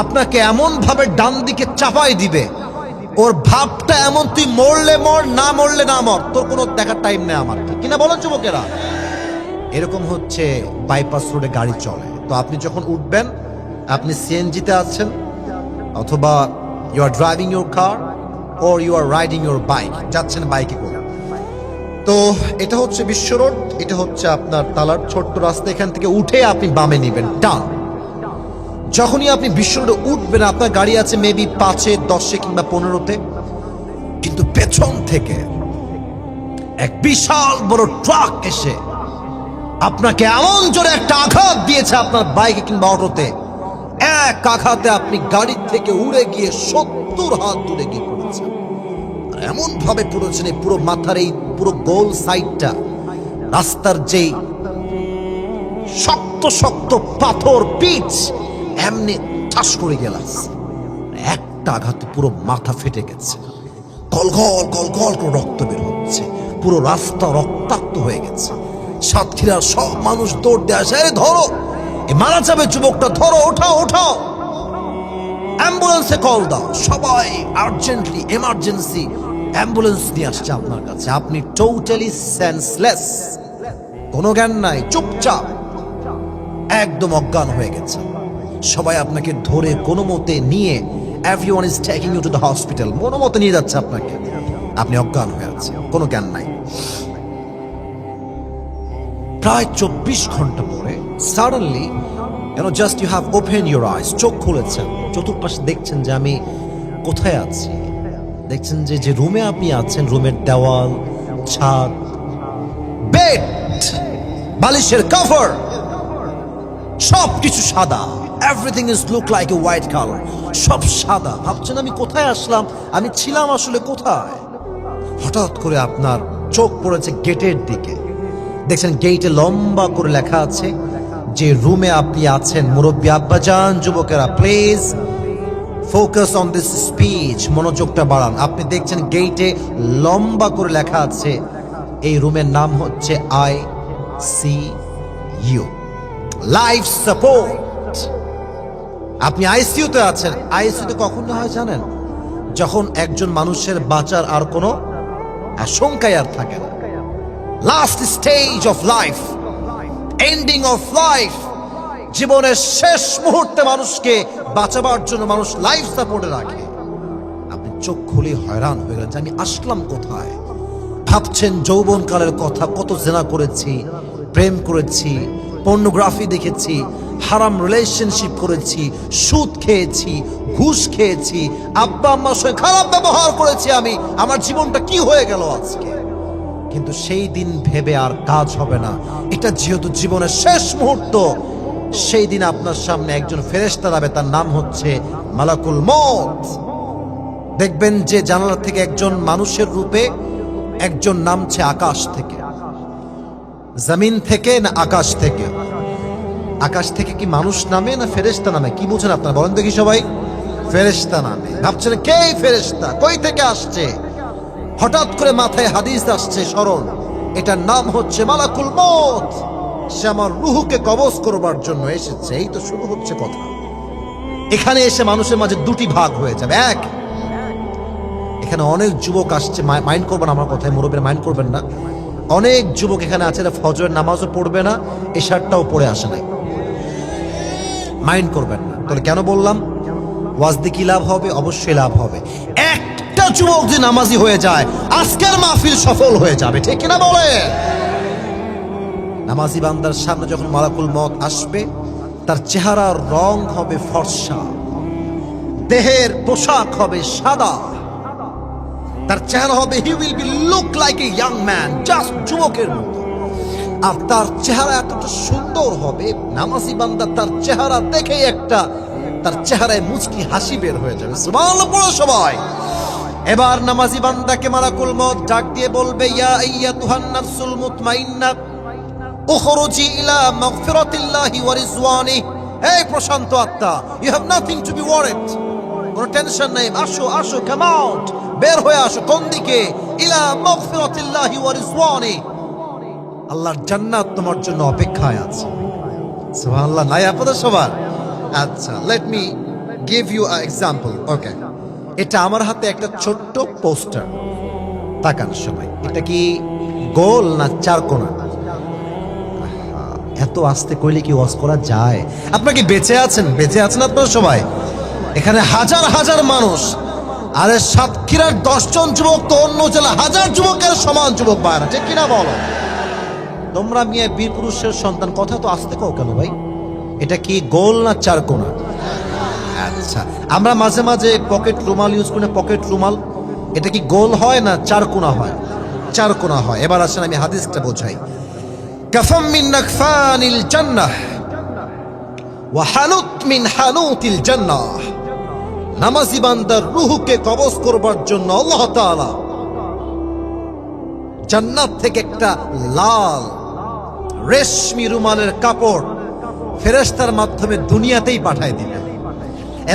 আপনাকে এমন ভাবে ডান দিকে চাপাই দিবে, ওর ভাবটা এমন, তুই মরলে মর, না মরলে না মর, তোর কোনো দেখার টাইম নেই আমার, ঠিক কিনা বলেন যুবকেরা? এরকম হচ্ছে বাইপাস রোডে গাড়ি চলে। তো আপনি যখন উঠবেন, আপনি সিএনজিতে আছেন, অথবা you are driving your car or you are riding your bike, যাচ্ছেন বাইকে করে। তো এটা হচ্ছে বিশ্ব রোড, এটা হচ্ছে আপনার তালার ছোট্ট রাস্তা, এখান থেকে উঠে আপনি বামে নেবেন, ডান। যখনই আপনি বিশ্ব রোডে উঠবেন, আপনার গাড়ি আছে মেবি 5-এ, 10-এ কিংবা 15-তে, কিন্তু পেছন থেকে এক বিশাল বড় ট্রাক এসে আপনাকে এমন জোরে একটা আঘাত দিয়েছে আপনার বাইকে কিংবা অটোতে, এক আঘাতে আপনি গাড়ির থেকে উড়ে গিয়ে 70 হাত দূরে গিয়ে পড়েছেন। আর এমন ভাবে পড়েছেন, এই পুরো মাথার এই পুরো গোল সাইডটা, রাস্তার যেই শক্ত শক্ত পাথর পিচ, এমনি ঠাস করে গেলাস, একটা আঘাতে পুরো মাথা ফেটে গেছে, গলগল গলগল করে রক্ত বের হচ্ছে, পুরো রাস্তা রক্তাক্ত হয়ে গেছে। সাতক্ষীরার সব মানুষ দৌড় দিয়ে আসে, আরে ধরো, এ মারা যাবে যুবকটা, ধরো, ওঠাও ওঠাও, অ্যাম্বুলেন্সে কল দাও। সবাই আর্জেন্টলি এমার্জেন্সি অ্যাম্বুলেন্স নিয়ে আসছে আপনার কাছে। আপনি টোটালি সেন্সলেস, কোনো জ্ঞান নাই, চুপচাপ একদম অজ্ঞান হয়ে গেছে। সবাই আপনাকে ধরে কোনো মতে নিয়ে, everyone is taking you to the hospital, কোনো মতে নিয়ে যাচ্ছে আপনাকে, আপনি অজ্ঞান হয়ে আছেন, কোনো জ্ঞান নাই। প্রায় 24 ঘন্টা পরে suddenly just you have open your eyes, চোখ খুলেছেন, চতুর্পাশে দেখছেন যে আমি কোথায় আছি। দেখছেন যে যে রুমে আপনি আছেন, রুমের দেওয়াল, ছাদ, বেড, বালিশের কভার সব কিছু সাদা, everything is look like a white colour, সব সাদা। ভাবছেন আমি কোথায় আসলাম, আমি ছিলাম আসলে কোথায়? হঠাৎ করে আপনার চোখ পড়েছে গেটের দিকে, দেখছেন গেটে লম্বা করে লেখা আছে যে রুমে আপনি আছেন। মুরব্বী আব্বাজান, যুবকেরা please focus on this speech, মনোযোগটা বাড়ান। আপনি দেখছেন গেটে লম্বা করে লেখা আছে, এই রুমের নাম হচ্ছে ICU, লাইফ সাপোর্ট। আপনি আইসিইউতে আছেন। আইসিইউতে কখন হয় জানেন? যখন একজন মানুষের বাঁচার আর কোনো আশঙ্কাই আর থাকে না, last stage of life, ending of life, জীবনের শেষ মুহূর্তে মানুষকে বাঁচাবার জন্য মানুষ লাইফ সাপোর্টে রাখে। আপনি চোখ খুলে হয়রান হয়ে গেলেন যে আমি আসলাম কোথায়। ভাবছেন যৌবনকালের কথা, কত জেনা করেছি, প্রেম করেছি, পর্নোগ্রাফি দেখেছি, হারাম রিলেশনশিপ করেছি, সুদ খেয়েছি, ঘুষ খেয়েছি, আব্বা আম্মার সঙ্গে খারাপ ব্যবহার করেছি, আমি আমার জীবনটা কি হয়ে গেল আজকে। কিন্তু সেই দিন ভেবে আর কাজ হবে না, এটা যেহেতু জীবনের শেষ মুহূর্ত, সেই দিন আপনার সামনে একজন ফেরেশতা যাবে, তার নাম হচ্ছে মালাকুল মউত। দেখবেন যে জানালা থেকে একজন মানুষের রূপে একজন নামছে আকাশ থেকে, জমিন থেকে না আকাশ থেকে? আকাশ থেকে কি মানুষ নামে না ফেরেশতা নামে? কি বুঝেন আপনারা বলেন দেখি সবাই? ফেরেশতা নামে। ভাবছেন কে ফেরেশতা, কই থেকে আসছে? হঠাৎ করে মাথায় হাদিস আসছে স্মরণ, এটার নাম হচ্ছে মালাকুল মউত। সে আমার রুহুকে কবজ করবার জন্য এসেছে। এই তো শুরু হচ্ছে কথা। এখানে এসে মানুষের মাঝে দুটি ভাগ হয়ে যাবে। এক, এখানে অনেক যুবক আসছে, মাইন্ড করবেন আমার কথায়, মুরব্বীরা মাইন্ড করবেন না। অনেক যুবক এখানে আছে ফজরের নামাজও পড়বে না, এশারটাও পড়ে আসে নাই, মাইন্ড করবেন না। তাহলে কেন বললাম? ওয়াজ দিয়ে কি লাভ হবে? অবশ্যই লাভ হবে। একটা যুবক যদি নামাজি হয়ে যায়, আজকের মাহফিল সফল হয়ে যাবে, ঠিক কিনা বলে? নামাজি বান্দার সামনে যখন মালাকুল মউত আসবে, তার চেহারার রং হবে ফর্সা, দেহের পোশাক হবে সাদা, তার চেহারা হবে he will be look like a young man, just যুবকের মতো। আর তার চেহারা এতটা সুন্দর হবে, নামাজি বান্দা তার চেহারা দেখে তার চেহারায় মুচকি হাসি বের হয়ে যাবে। সুবহানাল্লাহ পড়ো সবাই। এবার নামাজি বান্দাকে মালাকুল মউত ডাক দিয়ে বলবে, ইয়া আইয়াতুহান নাফসুল মুতমাইন্না উখরুজি ইলা মাগফিরাতিল্লাহি ওয়া রিজওয়ানিহি। এই প্রশান্ত আত্মা, you have nothing to be worried, কোনো টেনশন নাই, আসো আসো, কাম আউট, বের হয়ে আসো। কোন দিকে? ইলা মাগফিরাতিল্লাহি ওয়া রিজওয়ানিহি, আল্লাহর জান্নাত তোমার জন্য অপেক্ষায় আছে। সুবহানাল্লাহ। নাই আপনাদের সবার? আচ্ছা, let me give you a example. Okay, এটা আমার হাতে একটা ছোট্ট পোস্টার, তাকান সবাই। এটা কি গোল না চারকোনা? এত আস্তে কইলে কি ওয়াজ করা যায়? আপনারা কি বেঁচে আছেন? বেঁচে আছেন আপনারা সবাই? এখানে হাজার হাজার মানুষ, আরে সাতক্ষীরার 10 জন যুবক তো অন্য জেলা হাজার যুবকের সমান যুবক বাইরা, ঠিক কিনা বলো? তোমরা মিয়া বীর পুরুষের সন্তান, কথা তো আসতে কও কেন ভাই? এটা কি গোল না চারকোনা? আচ্ছা, আমরা মাঝে মাঝে পকেট রুমাল ইউজ করি, পকেট রুমাল, এটা কি গোল হয় না চারকোনা হয়? চারকোনা হয়। এবার আসেন আমি হাদিসটা বোঝাই। কাফাম মিন নাকফানিল জান্নাহ ওয়া হানুত মিন হানুতিল জান্নাহ। নামাজি বান্দার রূহকে কবজ করবার জন্য আল্লাহ তাআলা জান্নাত থেকে একটা লাল রেশমি রুমালের কাপড় ফেরেশতার মাধ্যমে দুনিয়াতেই পাঠায় দিবে,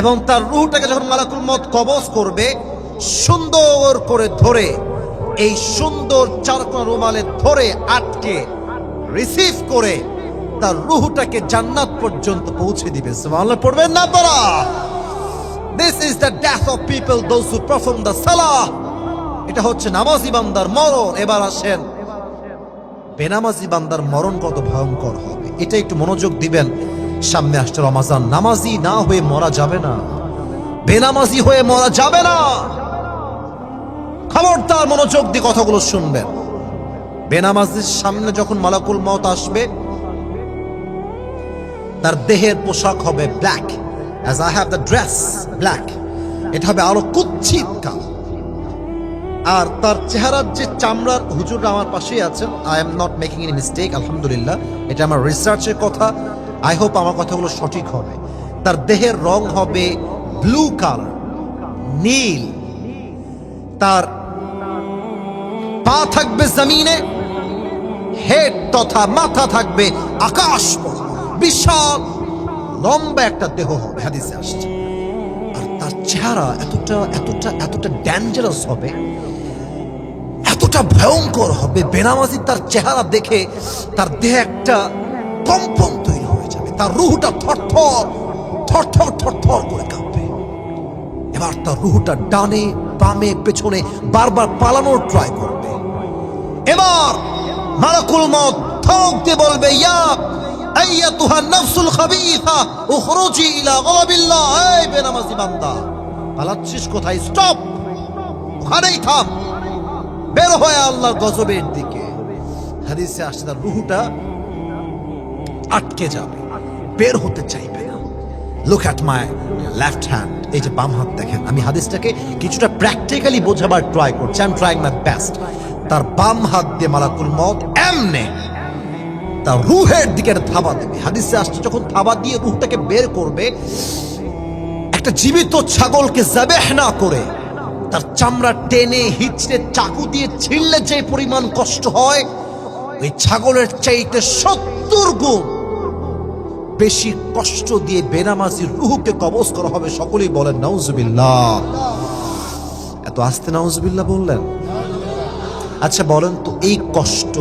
এবং তার রূহটাকে যখন মালাকুল মউত কবজ করবে, সুন্দর করে ধরে এই সুন্দর চারকোনা রুমালে ধরে আটকে রিসিভ করে তার রূহটাকে জান্নাত পর্যন্ত পৌঁছে দিবে। সুবহানাল্লাহ পড়বেন না আপনারা? This is the death of people, those who perform the salah. এটা হচ্ছে নামাজি বান্দার মরণ। এবার আসেন, বেনামাজি বান্দার মরণ কত ভয়ঙ্কর হবে, এটা একটু মনোযোগ দিবেন। সামনে আসছে রমাজান, নামাজি না হয়ে মরা যাবে না, বেনামাজি হয়ে মরা যাবে না। খবরদার মনোযোগ দিয়ে কথাগুলো শুনবেন। বেনামাজির সামনে যখন মালাকুল মউত আসবে, তার দেহের পোশাক হবে black, as I have the dress black, এটা হবে আরো কুৎসিত কালো। আর তার চেহারার যে চামড়ার, হুজুররা আমার পাশেই আছেন, I am not making any mistake, আলহামদুলিল্লাহ, এটা আমার রিসার্চের কথা, আই হোপ আমার কথাগুলো সঠিক হবে। তার দেহের রং হবে ব্লু কালার, নীল। তার পা থাকবে জমিনে, হেড তথা মাথা থাকবে আকাশ পথ, বিশাল লম্বা একটা দেহ হবে, হাদিসে আসছে। আর তার চেহারা এতটা এতটা এতটা ডেঞ্জারাস হবে, এতটা ভয়ঙ্কর হবে, বেনামাজি তার চেহারা দেখে তার দেহে একটা কম্পন তৈরি হয়ে যাবে, তার রূহটা থরথর থরথর থরথর করে কাঁপবে। এবার তার রূহটা ডানে বামে পেছনে বারবার পালানোর ট্রাই করবে। এবার মালাকুল মউত ঠক দিয়ে বলবে, ইয়া আইয়াতুহান নাফসুল খাবিসা উখরুজি ইলা গাদাবিল্লাহ। এই বেনামাজি বান্দা, পালাচ্ছিস কোথায়? স্টপ, ওখানেই থাম, বের হয়ে আল্লাহর গজবের দিকে। হাদিসে আসছে তার রূহটা আটকে যাবে, বের হতে চাইবে না। Look at my left hand, এই যে বাম হাত দেখেন, আমি হাদিসটাকে কিছুটা প্র্যাকটিক্যালি বোঝাবার ট্রাই করছি, I am trying my best. তার বাম হাত দিয়ে মালাকুল মউত এমনে তার রূহের দিকে থাবা দেবে। হাদিসে আসছে যখন থাবা দিয়ে রূহটাকে বের করবে, একটা জীবিত ছাগলকে যাবেহ না করে তার চামড়া টেনে হিচড়ে চাকু দিয়ে ছিঁড়লে যে পরিমাণ কষ্ট হয়, ওই ছাগলের চাইতে 70 গুণ বেশি কষ্ট দিয়ে বেনামাজির রূহকে কবজ করা হবে। সকলেই বলেন নাউজুবিল্লাহ। এত আস্তে নাউজুবিল্লাহ বললেন? আচ্ছা বলেন তো, এই কষ্ট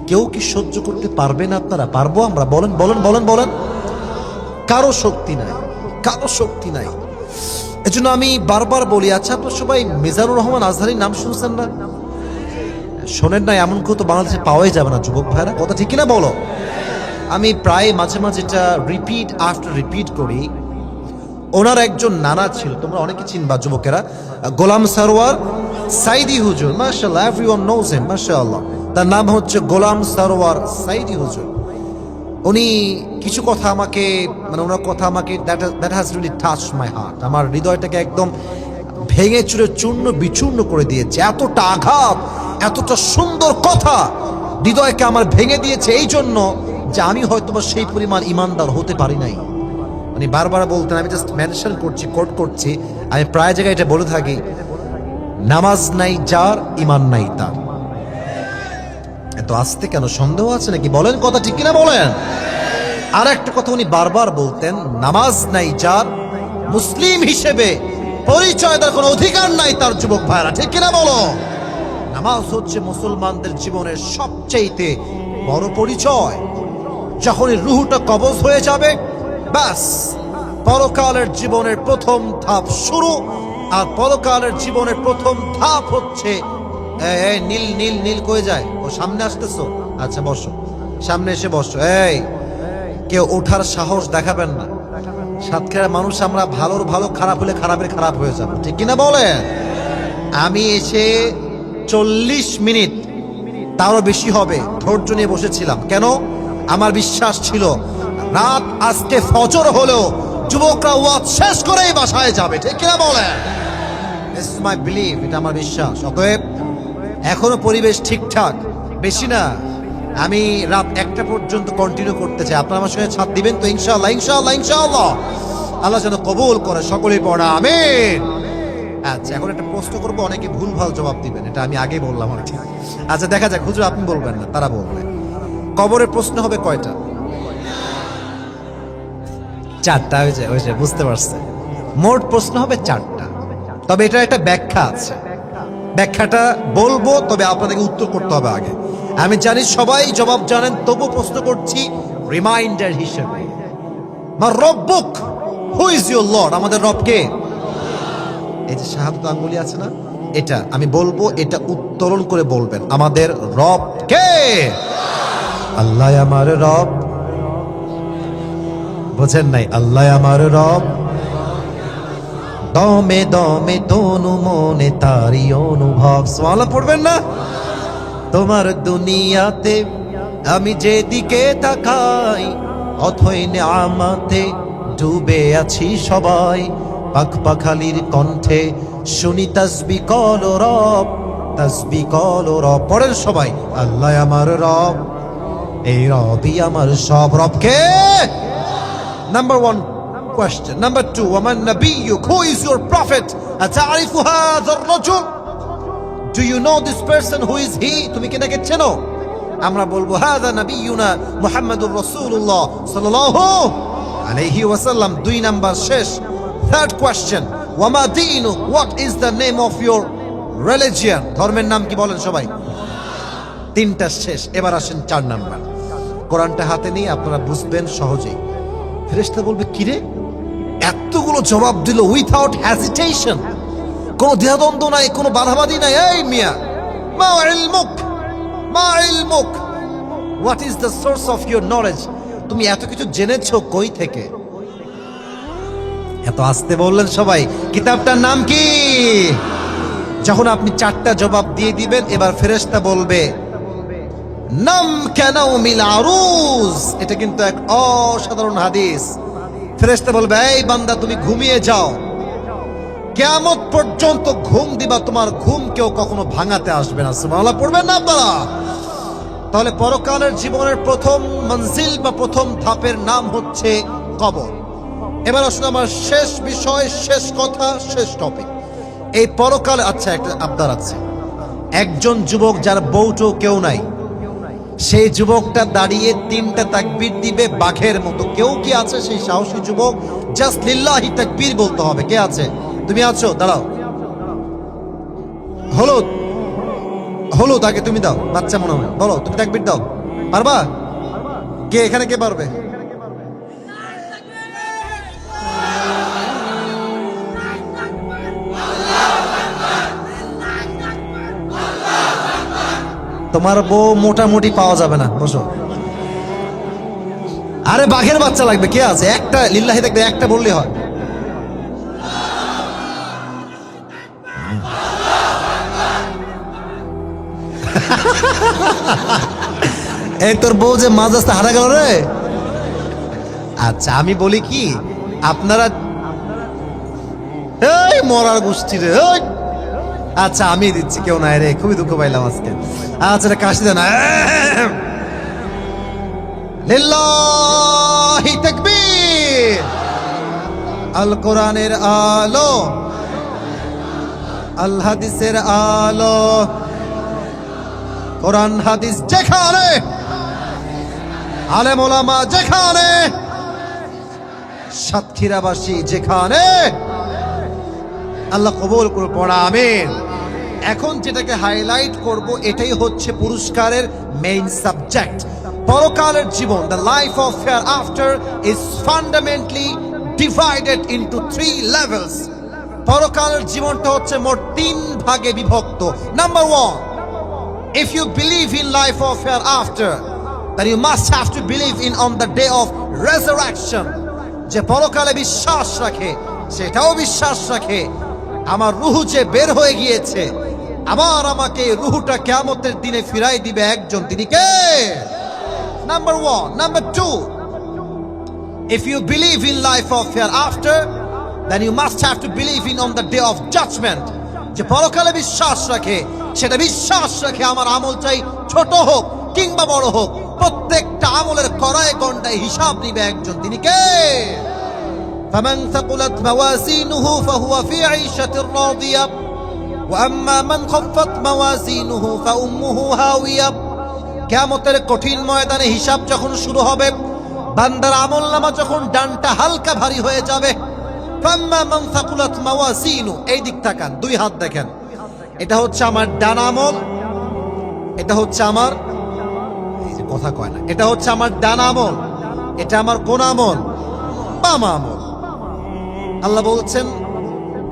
কেউ কি সহ্য করতে পারবে না? আপনারা পারবো আমরা? বলেন বলেন বলেন বলেন। কারো শক্তি নাই, কারো শক্তি নাই। এজন্য আমি বারবার বলি, আচ্ছা আপনার সবাই মিজানুর রহমান আজহারির নাম শুনছেন না? শোনেন না? এমন কেউ তো বাংলাদেশে পাওয়াই যাবে না যুবক ভাইরা, কথা ঠিক কিনা বলো? আমি প্রায় মাঝে মাঝে এটা রিপিট আফটার রিপিট করি। ওনার একজন নানা ছিল, তোমরা অনেকে চিনবা যুবকেরা, গোলাম সরওয়ার সাইদি হুজুর, মাশাআল্লাহ, এভরিওয়ান নোজ হিম, মাশাআল্লাহ। তার নাম হচ্ছে গোলাম সরওয়ার সাইদি হুজুর। উনি কিছু কথা আমাকে, মানে ওনার কথা আমাকে that has really touched my heart, আমার হৃদয়টাকে একদম ভেঙে চুরে চূর্ণ বিচূর্ণ করে দিয়েছে। এতটা আঘাত, এতটা সুন্দর কথা হৃদয়কে আমার ভেঙে দিয়েছে, এই জন্য যে আমি হয়তো সেই পরিমাণ ইমানদার হতে পারি নাই। মানে বারবার বলতেন, আমি জাস্ট মেনশন করছি, কোট করছি, আমি প্রায় জায়গায় এটা বলে থাকি, নামাজ নাই যার, ইমান নাই তার। এত আস্তে কেন? সন্দেহ আছে নাকি? বলেন কথা ঠিক কিনা বলেন। আর একটা কথা উনি বারবার বলতেন, নামাজ নাই যার, মুসলিম হিসেবে পরিচয় দেওয়ার কোনো অধিকার নাই তার। যুবক ভাইরা ঠিক কিনা বলো? নামাজ হচ্ছে মুসলমানদের জীবনের সবচেয়ে বড় পরিচয়। যখনই রুহটা কবজ হয়ে যাবে, ব্যাস পরকালের জীবনের প্রথম ধাপ শুরু। আর পরকালের জীবনের প্রথম ধাপ হচ্ছে নীল নীল নীল কয়ে যায়। ও সামনে আসতেছো? আচ্ছা বসো, সামনে এসে বসো। এই কেউ ওঠার সাহস দেখাবেন না। সাতক্ষীরার মানুষ আমরা, ভালোর ভালো, খারাপ হলে খারাপের খারাপ হয়ে যাবো, ঠিক কিনা বলেন? আমি এসে 40 মিনিট তারও বেশি হবে ধৈর্য নিয়ে বসেছিলাম। কেন? আমার বিশ্বাস ছিল রাত আজকে ফজর হলেও যুবকরা ওয়াজ শেষ করেই বাসায় যাবে, ঠিক কিনা বলেন? দিস ইজ মাই বিলিভ, এটা আমার বিশ্বাস। অতএব এখনো পরিবেশ ঠিকঠাক, বেশি না, আমি রাত 1টা পর্যন্ত কন্টিনিউ করতে চাই। আপনারা আমার সঙ্গে সাথ দিবেন তো? ইনশাআল্লাহ, ইনশাআল্লাহ, ইনশাআল্লাহ। আল্লাহ যেন কবুল করে, সকলেই পড়া আমিন। আচ্ছা, এখন একটা প্রশ্ন করবো, অনেকে ভুলভাল জবাব দিবেন, এটা আমি আগে বললাম আর কি। আচ্ছা দেখা যাক, হুজুর আপনি বলবেন না, তারা বলবে। কবরের প্রশ্ন হবে কয়টা? 4টা। হয়েছে, বুঝতে পারছে। মোট প্রশ্ন হবে 4টা, তবে এটার একটা ব্যাখ্যা আছে। ব্যাখ্যাটা বলবো, তবে আপনাদেরকে উত্তর করতে হবে আগে। আমি জানি সবাই জবাব জানেন, তবু প্রশ্ন করছি রিমাইন্ডার হিসেবে। মা রব্বুক, হু ইজ ইউর লর্ড? আমাদের রব কে? এই যে শাহাদাত আঙ্গুলি আছে না, এটা আমি বলবো, এটা উত্তোলন করে বলবেন, আমাদের রব কে? আল্লাহ আমার রব। বোঝেন নাই? আল্লাহ আমার রব, দমে দমে তনু মনে তারি অনুভব। সুবহানাল্লাহ পড়বেন না? তোমার দুনিয়াতে আমি যেদিকে তাকাই, অথই নেয়ামতে ডুবে আছি সবাই। পাখ পাখালির কণ্ঠে শুনি তাসবিহ কল রব, তাসবিহ কল রব। পড়েন সবাই, আল্লাহ আমার রব, এই রবই আমার সব। রবকে number 1 question. Number 2, وَمَنْ نَبِيُّكَ? Who is your prophet? أَتَعْرِفُ هَذَا الرَّجُلَ? Do you know this person? Who is he? তুমি কি নাকি চেনো? আমরা বলবো هَذَا نَبِيُّنَا مُحَمَّدٌ رَسُولُ اللَّهِ صلى الله عليه وسلم। 2 নাম্বার শেষ। 3rd question, وَمَا دِينُكَ? What is the name of your religion? ধর্মের নাম কি বলেন সবাই? 3টা শেষ। এবার আসেন 4 নাম্বার। কোরআনটা হাতে নিয়ে আপনারা বুঝবেন সহজেই। ফেরেশতা বলবে, কিরে এতগুলো জবাব দিল উইথাউট হেজিটেশন, কোনো দ্বিধাদ্বন্দ্ব নাই, কোনো বাধাবাধি নাই। এই মিয়া, মা ইলমুক, মা ইলমুক, what is the source of your knowledge? তুমি এত কিছু জেনেছো কই থেকে? এত আস্তে বললেন সবাই। কিতাবটার নাম কি? যখন আপনি 4টা জবাব দিয়ে দিবেন, এবার ফেরেশতা বলবে নাম কানাউমিল আরুজ। এটা কিন্তু এক অসাধারণ হাদিস। ফেরেশতা বলবে, এই বান্দা তুমি ঘুমিয়ে যাও, কিয়ামত পর্যন্ত ঘুম দিবা, তোমার ঘুম কেউ কখনো ভাঙাতে আসবে না। সুবহানাল্লাহ পড়বেন না আপনারা? তাহলে পরকালের জীবনের প্রথম মঞ্জিল বা প্রথম ধাপের নাম হচ্ছে কবর। এবার আসলে আমার শেষ বিষয়, শেষ কথা, শেষ টপিক, এই পরকালে। আচ্ছা, একটা আবদার আছে। একজন যুবক যার বউটো কেউ নাই, সেই যুবকটা দাঁড়িয়ে 3টা তাকবীর দিবে বাঘের মতো। কেউ কি আছে সেই সাহসী যুবক? জাস্ট লিল্লাহি তাকবীর বলতে হবে। কে আছে? তুমি আছো? দাঁড়াও। হলুদ, হলুদ আগে তুমি দাও, বাচ্চা মনে হয়। বলো, তুমি তাকবীর দাও। পারবা? কে এখানে, কে পারবে? তোমার বউ মোটামুটি পাওয়া যাবে না, বসো। আরে বাঘের বাচ্চা লাগবে, কে আছে? একটা লিল্লাহি তাকবীর, একটা বললে হয়। এই তোর বউ যে মাঝ রাস্তা হারা গেল রে। আচ্ছা আমি বলি কি, আপনারা এই মরার গোষ্ঠী রে, ওই। আচ্ছা আমি দিচ্ছি, কেউ নাই রে, খুবই দুঃখ পাইলাম আজকে। আচ্ছা এটা কাশি দেন, লিল্লাহি তাকবীর। আল কোরআনের আলো, আল হাদিসের আলো, কোরআন হাদিস যেখানে, আলেম ওলামা যেখানে, সাতক্ষীরাবাসী যেখানে, আল্লাহ কবুল করে পড়া, আমিন। এখন যেটাকে হাইলাইট করব এটাই হচ্ছে পুরস্কারের মেইন সাবজেক্ট। পরকালের জীবন, the life of hereafter is fundamentally divided into 3 levels. পরকালের জীবনটা হচ্ছে মোট 3 ভাগে বিভক্ত। Number 1, if you believe in life of hereafter, then you must have to believe in on the day of resurrection. যে পরকালে বিশ্বাস রাখে সেটাও বিশ্বাস রাখে আমার রুহু যে বের হয়ে গিয়েছে, আবার আমাকে রুহুটা কিয়ামতের দিনে ফিরাই দিবে একজন, তিনি কে? Number 1. Number 2, if you believe in life of hereafter, then you must have to believe in on the day of judgment. যে পরকালে বিশ্বাস রাখে সেটা বিশ্বাস রাখে আমার আমল চাই ছোট হোক কিংবা বড় হোক, প্রত্যেকটা আমলের কড়ায় গন্ডায় হিসাব নিবে একজন, তিনি কে? فمن ثقلت موازينه فهو في عيشة راضية وأما من خفت موازينه فأمه هاوية. কিয়ামতের কঠিন ময়দানে হিসাব যখন শুরু হবে, বান্দার আমলনামা যখন ডানটা হালকা ভারী হয়ে যাবে, ফাম্মা মান সাকুলাত মাওয়াজিনু, এই দিক তাকান, 2 হাত দেখেন, এটা হচ্ছে আমার ডান আমল, এটা হচ্ছে আমার, এই যে কথা কয় না, এটা হচ্ছে আমার ডান আমল, এটা আমার কোন আমল? বাম আমল। আল্লাহ বলছেন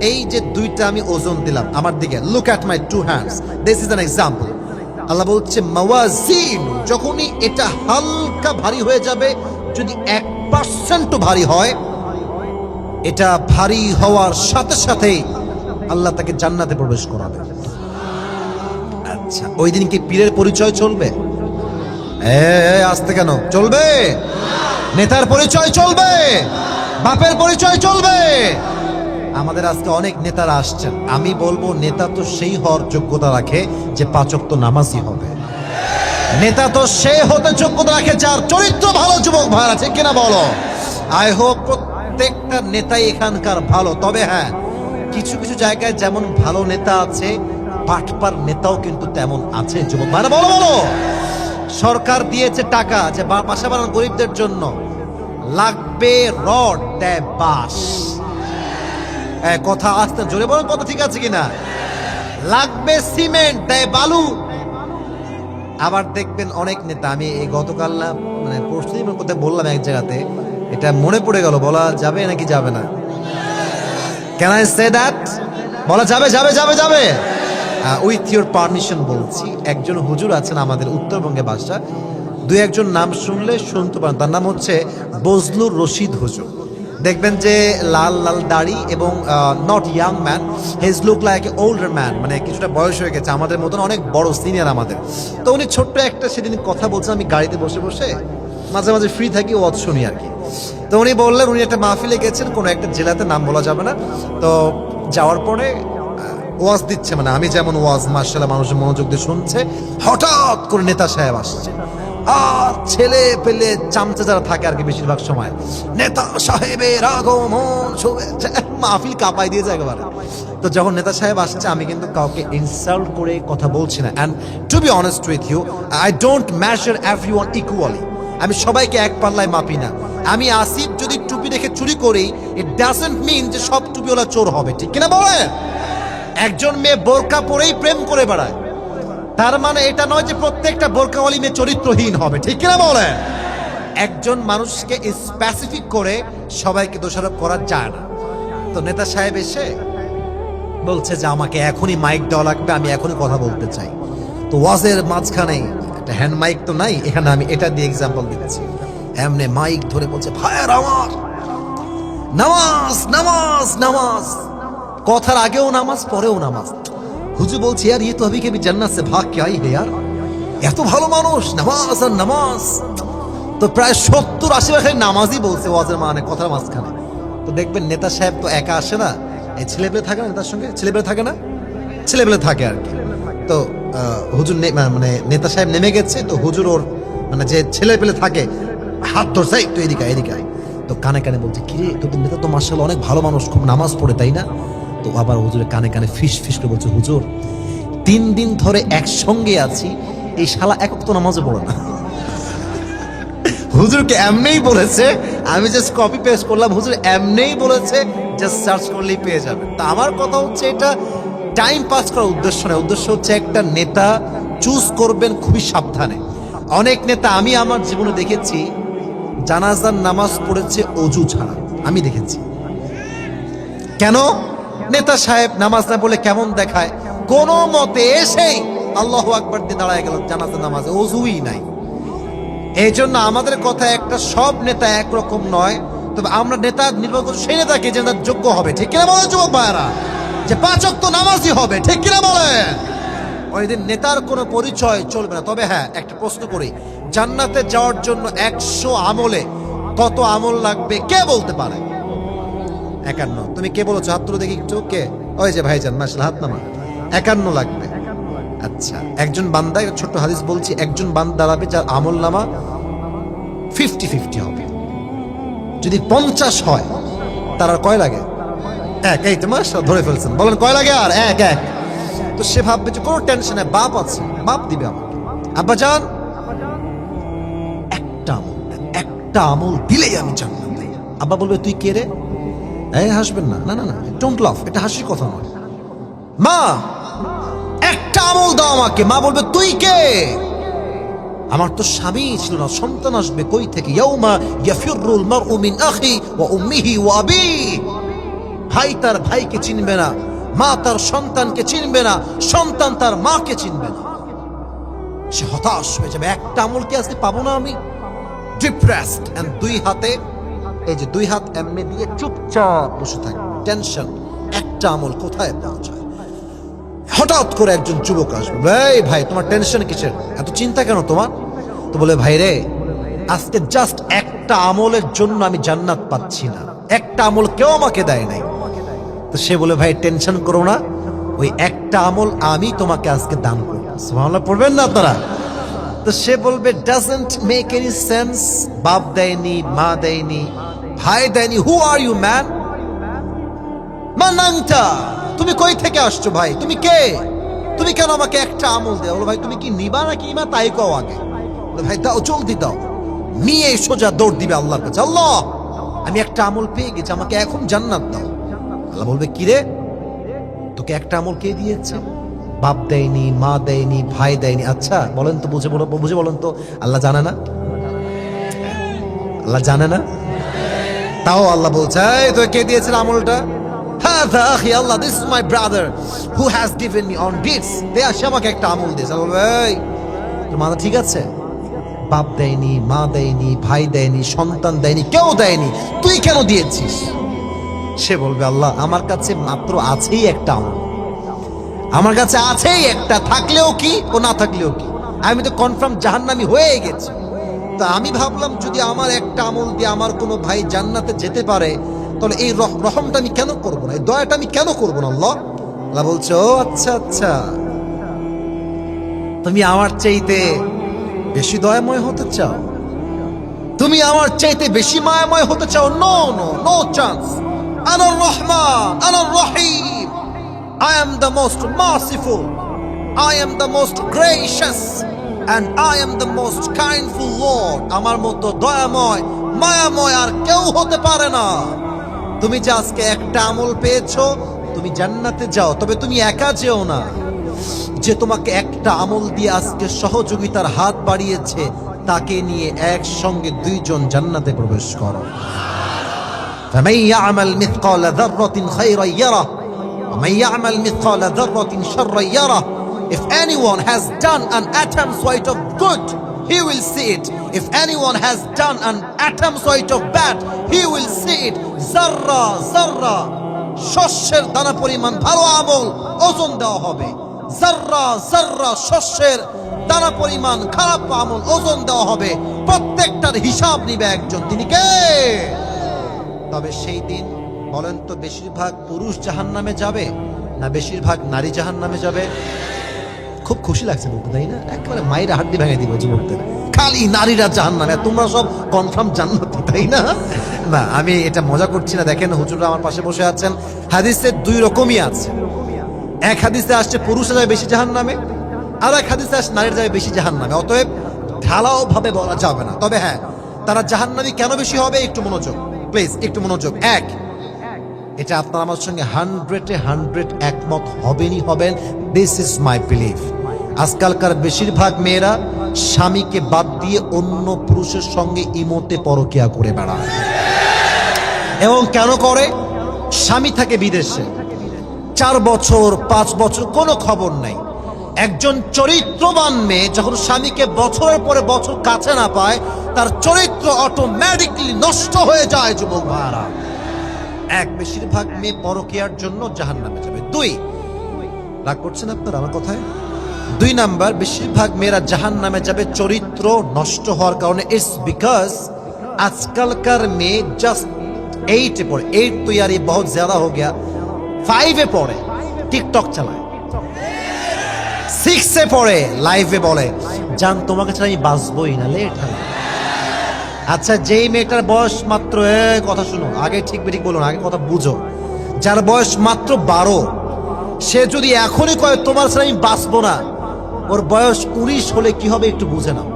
এই যে 2টা আমি ওজন দিলাম আমার দিকে, look at my 2 hands, this is an example. Allah বলছে মাওয়াজিন, যখনই এটা হালকা ভারী হয়ে যাবে, যদি 1% ভারী হয়, এটা ভারী হওয়ার সাথে সাথে আল্লাহ তাকে জান্নাতে প্রবেশ করাবে। আচ্ছা ওই দিন কি পীরের পরিচয় চলবে? আসতে কেন চলবে? নেতার পরিচয় চলবে? বাপের পরিচয় চলবে? আমাদের আজকে অনেক নেতারা আসছেন, আমি বলবো নেতা তো সেই হওয়ার যোগ্যতা রাখে যে 5 ওয়াক্ত নামাজি হবে। নেতা তো সে হতে যোগ্যতা রাখে যার চরিত্র ভালো। যুবক ভাইরা ঠিক কিনা বলো? আই হোপ প্রত্যেকটা নেতাই এখানকার ভালো। তবে হ্যাঁ, কিছু কিছু জায়গায় যেমন ভালো নেতা আছে, পাটপার নেতাও কিন্তু তেমন আছে। যুবক ভাইরা বলো বলো। সরকার দিয়েছে টাকা যে বাসা বানানো গরিবদের জন্য, লাগবে রড দেয় বাঁশ। কথা আসতে জোরে বলেন, কথা ঠিক আছে কিনা? লাগবে সিমেন্ট দেয় বালু। আবার দেখবেন অনেক নেতা, আমি এই গতকাল না মানে পরশুদিন কোথায় বললাম এক জায়গাতে, এটা মনে পড়ে গেল, বলা যাবে নাকি যাবে না? Can I say that? বলা যাবে যাবে যাবে যাবে? উইথ ইউর পারমিশন বলছি। একজন হুজুর আছেন আমাদের উত্তরবঙ্গে বাসা, 2-1জন নাম শুনলে শুনতে পারেন। তার নাম হচ্ছে বজলুর রশিদ হুজুর। দেখবেন যে লাল লাল দাড়ি এবং not young man, his look like a older man, মানে কিছুটা বয়স হয়ে গেছে, আমাদের মতন অনেক বড় সিনিয়র আমাদের। তো উনি ছোট্ট একটা সেদিন কথা বলছেন, আমি গাড়িতে বসে বসে মাঝে মাঝে ফ্রি থাকি, ওয়াজ শুনি আর কি। তো উনি বললেন উনি একটা মাহফিলে গেছেন কোনো একটা জেলাতে, নাম বলা যাবে না। তো যাওয়ার পরে ওয়াজ দিচ্ছে, মানে আমি যেমন ওয়াজ মাশাআল্লাহ মানুষের মনোযোগ দিয়ে শুনছে, হঠাৎ করে নেতা সাহেব আসছে। আর ছেলে পেলে চামচা যারা থাকে আর কি বেশিরভাগ সময়, নেতা সাহেবের আগমন, মাহফিল কাঁপাই দিয়ে যায় একেবারে। তো যখন নেতা সাহেব আসছে, আমি কিন্তু কাউকে ইনসাল্ট করে কথা বলছি না। And to be honest with you, I don't measure everyone equally. আমি সবাইকে এক পাল্লায় মাপি না। আমি আসিফ যদি টুপি রেখে চুরি করি, ইট ডাজন্ট মিন যে সব টুপিওয়ালা চোর হবে, ঠিক কিনা বলে? একজন মেয়ে বোরকা পরেই প্রেম করে বেড়ায়, তার মানে এটা নয় যে প্রত্যেকটা বোরকাওয়ালি মেয়ে চরিত্রহীন হবে, ঠিক কিনা বলে? একজন মানুষকে স্পেসিফিক করে সবাইকে দোষারোপ করা যায় না। তো নেতা সাহেব এসে বলছে যে আমাকে এখনই মাইক দেওয়া লাগবে, আমি এখনই কথা বলতে চাই। তো ওয়াজের মাঝখানে একটা হ্যান্ড মাইক তো নাই, এখানে আমি এটা দিয়ে এক্সাম্পল দিচ্ছি। এমনি মাইক ধরে বলছে, ভাইয়ের আমার নামাজ নামাজ নামাজ, কথার আগেও নামাজ পরেও নামাজ। হুজুর বলছে यार ये तो अभी के भी जन्नत से भाग के आई है यार, এত ভালো মানুষ, নামাজ আর নামাজ। তো প্রায় 70-80 নামাজই বলছে ওয়াজের মানে কথার মাঝখানে। তো দেখবেন নেতা সাহেব তো একা আসে না, এই ছেলেপেলে থাকে না তার সঙ্গে, ছেলেপেলে থাকে না, ছেলেপেলে থাকে আর কি। তো হুজুর মানে নেতা সাহেব নেমে গেছে, তো হুজুর ওর মানে যে ছেলেপেলে থাকে হাত ধরছে, তো এদিকে এদিকে আয়। তো কানে কানে বলছে, কিরে তোদের নেতা তো মাশাআল্লাহ অনেক ভালো মানুষ, খুব নামাজ পড়ে তাই না? তো আবার হুজুরের কানে কানে ফিস ফিস করে বলছে, হুজুর 3 দিন ধরে একসঙ্গে আছি, এই শালা এক ওয়াক্ত নামাজও পড়ে না। হুজুরকে এমনিই বলেছে, আমি জাস্ট কপি পেস্ট করলাম, হুজুর এমনিই বলেছে, জাস্ট সার্চ করলেই পেয়ে যাবে। তা আমার কথা হচ্ছে এটা টাইম পাস করার উদ্দেশ্য নয়, উদ্দেশ্য হচ্ছে একটা নেতা চুজ করবেন খুবই সাবধানে। অনেক নেতা আমি আমার জীবনে দেখেছি জানাজার নামাজ পড়েছে অজু ছাড়া, আমি দেখেছি। কেন? নেতা সাহেব নামাজ না বলে কেমন দেখায়, কোন মতে এসেই আল্লাহু আকবার দিয়ে দাঁড়ায় গেল জানাজার নামাজে, অজুই নাই। এই জন্য আমাদের কথা একটা, সব নেতা একরকম নয়, তবে আমরা নেতা নির্বাচন করছি সেই নেতাকে যে যোগ্য হবে, ঠিক কিনা বলে যুবক ভাইরা, যে 5 ওয়াক্ত নামাজই হবে, ঠিক কিনা বলেন? ওই দিন নেতার কোনো পরিচয় চলবে না। তবে হ্যাঁ, একটা প্রশ্ন করি, জান্নাতে যাওয়ার জন্য 100 আমলে কত আমল লাগবে কে বলতে পারে? 51। তুমি কে বলেছো? হাত তুলে দেখি একটু, কে? ওই যে ভাইজান, মাশাআল্লাহ, হাত নামা। 51 লাগবে। আচ্ছা, একজন বান্দা, একটা ছোট্ট হাদিস বলছি, একজন বান্দা দাঁড়াবে যার আমল নামা 50-50 হবে। যদি 50 হয়, তার আর কয় লাগে? 1। এই তো মাশাআল্লাহ, ধরে ফেলছেন। বলেন কয় লাগে? আর 1। তো সে ভাববে যে কোনো টেনশন নেই, বাপ আছে, বাপ দিবে আমাকে। আব্বা জান, একটা আমল দিলেই আমি জান্নাত দেই। আব্বা বলবে, তুই কে রে? এই হাসবেন না, না না না, ডোন্ট লাফ, এটা হাসির কথা নয়। মা, একটা আমল দাও আমাকে। মা বলবে, তুই কে? আমার তো স্বামী ছিল না, সন্তান আসবে কই থেকে? ইয়াউমা ইয়াফিরুল মারউ মিন আখি ওয়া উম্মিহি ওয়া আবিহি। ভাই তার ভাইকে চিনবে না, মা তার সন্তানকে চিনবে না, সন্তান তার মাকে চিনবে না। সে হতাশ হয়ে যাবে, একটা আমল কি আজকে পাবো না আমি? ডিপ্রেসড। এন্ড 2 হাতে, এই যে 2 হাত এমনি দিয়ে চুপচাপ বসে থাকে, টেনশন, একটা আমল কোথায় পৌঁছায়। হঠাৎ করে একজন যুবক আসবে, এই ভাই তোমার টেনশন কিসের, এত চিন্তা কেন তোমার? তো বলে, ভাই রে, আজকে জাস্ট একটা আমলের জন্য আমি জান্নাত পাচ্ছি না, একটা আমল কেউ আমাকে দেয় নাই। তো সে বলে, ভাই টেনশন করো না, ওই একটা আমল আমি তোমাকে আজকে দান করব। সুবহানাল্লাহ পড়বেন না আপনারা? তো সে বলবে, ডাজন্ট মেক এনি সেন্স, বাপ দেয়নি, মা দেয়নি, ভাই দেয়নি, হু আর ইউ ম্যান? মানাংটা, তুমি কই থেকে আসছো ভাই, তুমি কে? তুমি কেন আমাকে একটা আমল দেও? বলো, ভাই তুমি কি নিবা নাকি নিবা তাই কও আগে। ভাই দাও, জলদি দাও। নিয়ে সোজা দৌড় দিবে আল্লাহর কাছে, আল্লাহ আমি একটা আমল পেয়ে গেছি, আমাকে এখন জান্নাত দাও। আল্লাহ বলবে, কি রে, তোকে একটা আমল কে দিয়েছে? বাপ দেয়নি, মা দেয়নি, ভাই দেয়নি। আচ্ছা বলেন তো, বুঝে বলেন তো, আল্লাহ জানে না? আল্লাহ জানে না? তাও আল্লাহ বলছে, তোকে কে দিয়েছে আমলটা? হাদা আখি, Allah, this is my brother who has given me on gifts. দে আসে আমাকে একটা আমল দিয়েছে। বলবে, এই তোর মাথা ঠিক আছে? বাপ দেয়নি, মা দেয়নি, ভাই দেয়নি, সন্তান দেয়নি, কেউ দেয়নি, তুই কেন দিয়েছিস? সে বলবে, আল্লাহ আমার কাছে মাত্র আছেই একটা আমল, আমার কাছে আছেই একটা, থাকলেও কি ও না থাকলেও কি, আমি তো কনফার্ম জাহান্নামী হয়ে গেছি। তা আমি ভাবলাম যদি আমার একটা আমল দিয়ে আমার কোনো ভাই জান্নাতে যেতে পারে, তাহলে এই রহমটা আমি কেন করবো না, এই দয়াটা আমি কেন করবো না? আল্লাহ বলছে, ও আচ্ছা আচ্ছা, তুমি আমার চাইতে বেশি দয়াময় হতে চাও, তুমি আমার চাইতে বেশি মায়াময় হতে চাও? No no no chance. আনার রহমান, আনার রহিম, I am the most merciful, I am the most gracious, and I am the most kindful Lord. আমার মতো দয়াময়, মায়াময় আর কেউ হতে পারে না। তুমি যে আজকে একটা আমল পেয়েছো, তুমি জান্নাতে যাও, তবে তুমি একা যেও না। যে তোমাকে একটা আমল দিয়ে আজকে সহযোগিতার হাত বাড়িয়েছে, তাকে নিয়ে একসঙ্গে 2 জন জান্নাতে প্রবেশ করো। فمن يعمل مثقال ذرة خيرا يره ومن يعمل مثقال ذرة شرا يره. If anyone has done an atom's weight of good, he will see it. If anyone has done an atom's weight of bad, he will see it. Zarra zarra, শস্যের দানা পরিমাণ ভালো আমল ওজন দেওয়া হবে। জাররা জাররা, শস্যের দানা পরিমাণ খারাপ আমল ওজন দেওয়া হবে। প্রত্যেকটার হিসাব নিবে একজন, তিনি কে? তবে সেই দিন বলেন তো বেশিরভাগ পুরুষ জাহান্নামে যাবে না বেশিরভাগ নারী জাহান্নামে যাবে? খুব খুশি লাগছে বলতে, তাই না? একেবারে মায়ের হাড্ডি ভেঙে দিব যুবকদের, খালি নারীরা জাহান্নামে, তোমরা সব কনফার্ম জান্নাতি, তাই না? না, আমি এটা মজা করছি না। দেখেন হুজুররা আমার পাশে বসে আছেন, হাদিসে দুই রকমই আছে। এক হাদিসে আসছে পুরুষরা যাবে বেশি জাহান্নামে, আর এক হাদিসে আসছে নারীরা যাবে বেশি জাহান্নামে। অতএব ঢালাও ভাবে বলা যাবে না। তবে হ্যাঁ, তারা জাহান্নামী কেন বেশি হবে, একটু মনোযোগ প্লিজ, একটু মনোযোগ। এক, এটা আপনার আমার সঙ্গে 100 একমত হবেনই হবেন, দিস ইজ মাই বিলিফ। আজকালকার বেশিরভাগ মেয়েরা স্বামীকে বাদ দিয়ে অন্য পুরুষের সঙ্গে ইমোতে পরকিয়া করে বেড়ায়। এবং কেন করে? স্বামী থাকে বিদেশে, 4 বছর 5 বছর কোনো খবর নাই। একজন চরিত্রবান মেয়ে যখন স্বামীকে বছরের পরে বছর কাছে না পায়, তার চরিত্র অটোমেটিকলি নষ্ট হয়ে যায় যুবক ভাইরা। এক, বেশিরভাগ মেয়ে পরকীয়ার জন্য জাহান্নামে যাবে। দুই, রাগ করছেন আপনারা আমার কথায়? 2 নাম্বার, বেশিরভাগ মেয়েরা জাহান্নামে যাবে চরিত্র নষ্ট হওয়ার কারণে। ইটস বিকজ আজকালকার মেয়ে জাস্ট 8 পড়ে, 8 তো यार ये बहुत ज्यादा हो गया, 5 পড়ে টিকটক চালায়, 6 পড়ে লাইভে বলে জান তোমাকে ছাড়া আমি বাঁচবই না, লেট হয়। আচ্ছা, যেই মেয়েটার বয়স মাত্র, কথা শুনো, আগে ঠিক বেঠিক বলো না, আগে কথা বুঝো। যার বয়স মাত্র 12, সে যদি এখনই কয় তোমার ছাড়া আমি বাঁচবো না, ওর বয়স 19 হলে কি হবে একটু বুঝে নাও।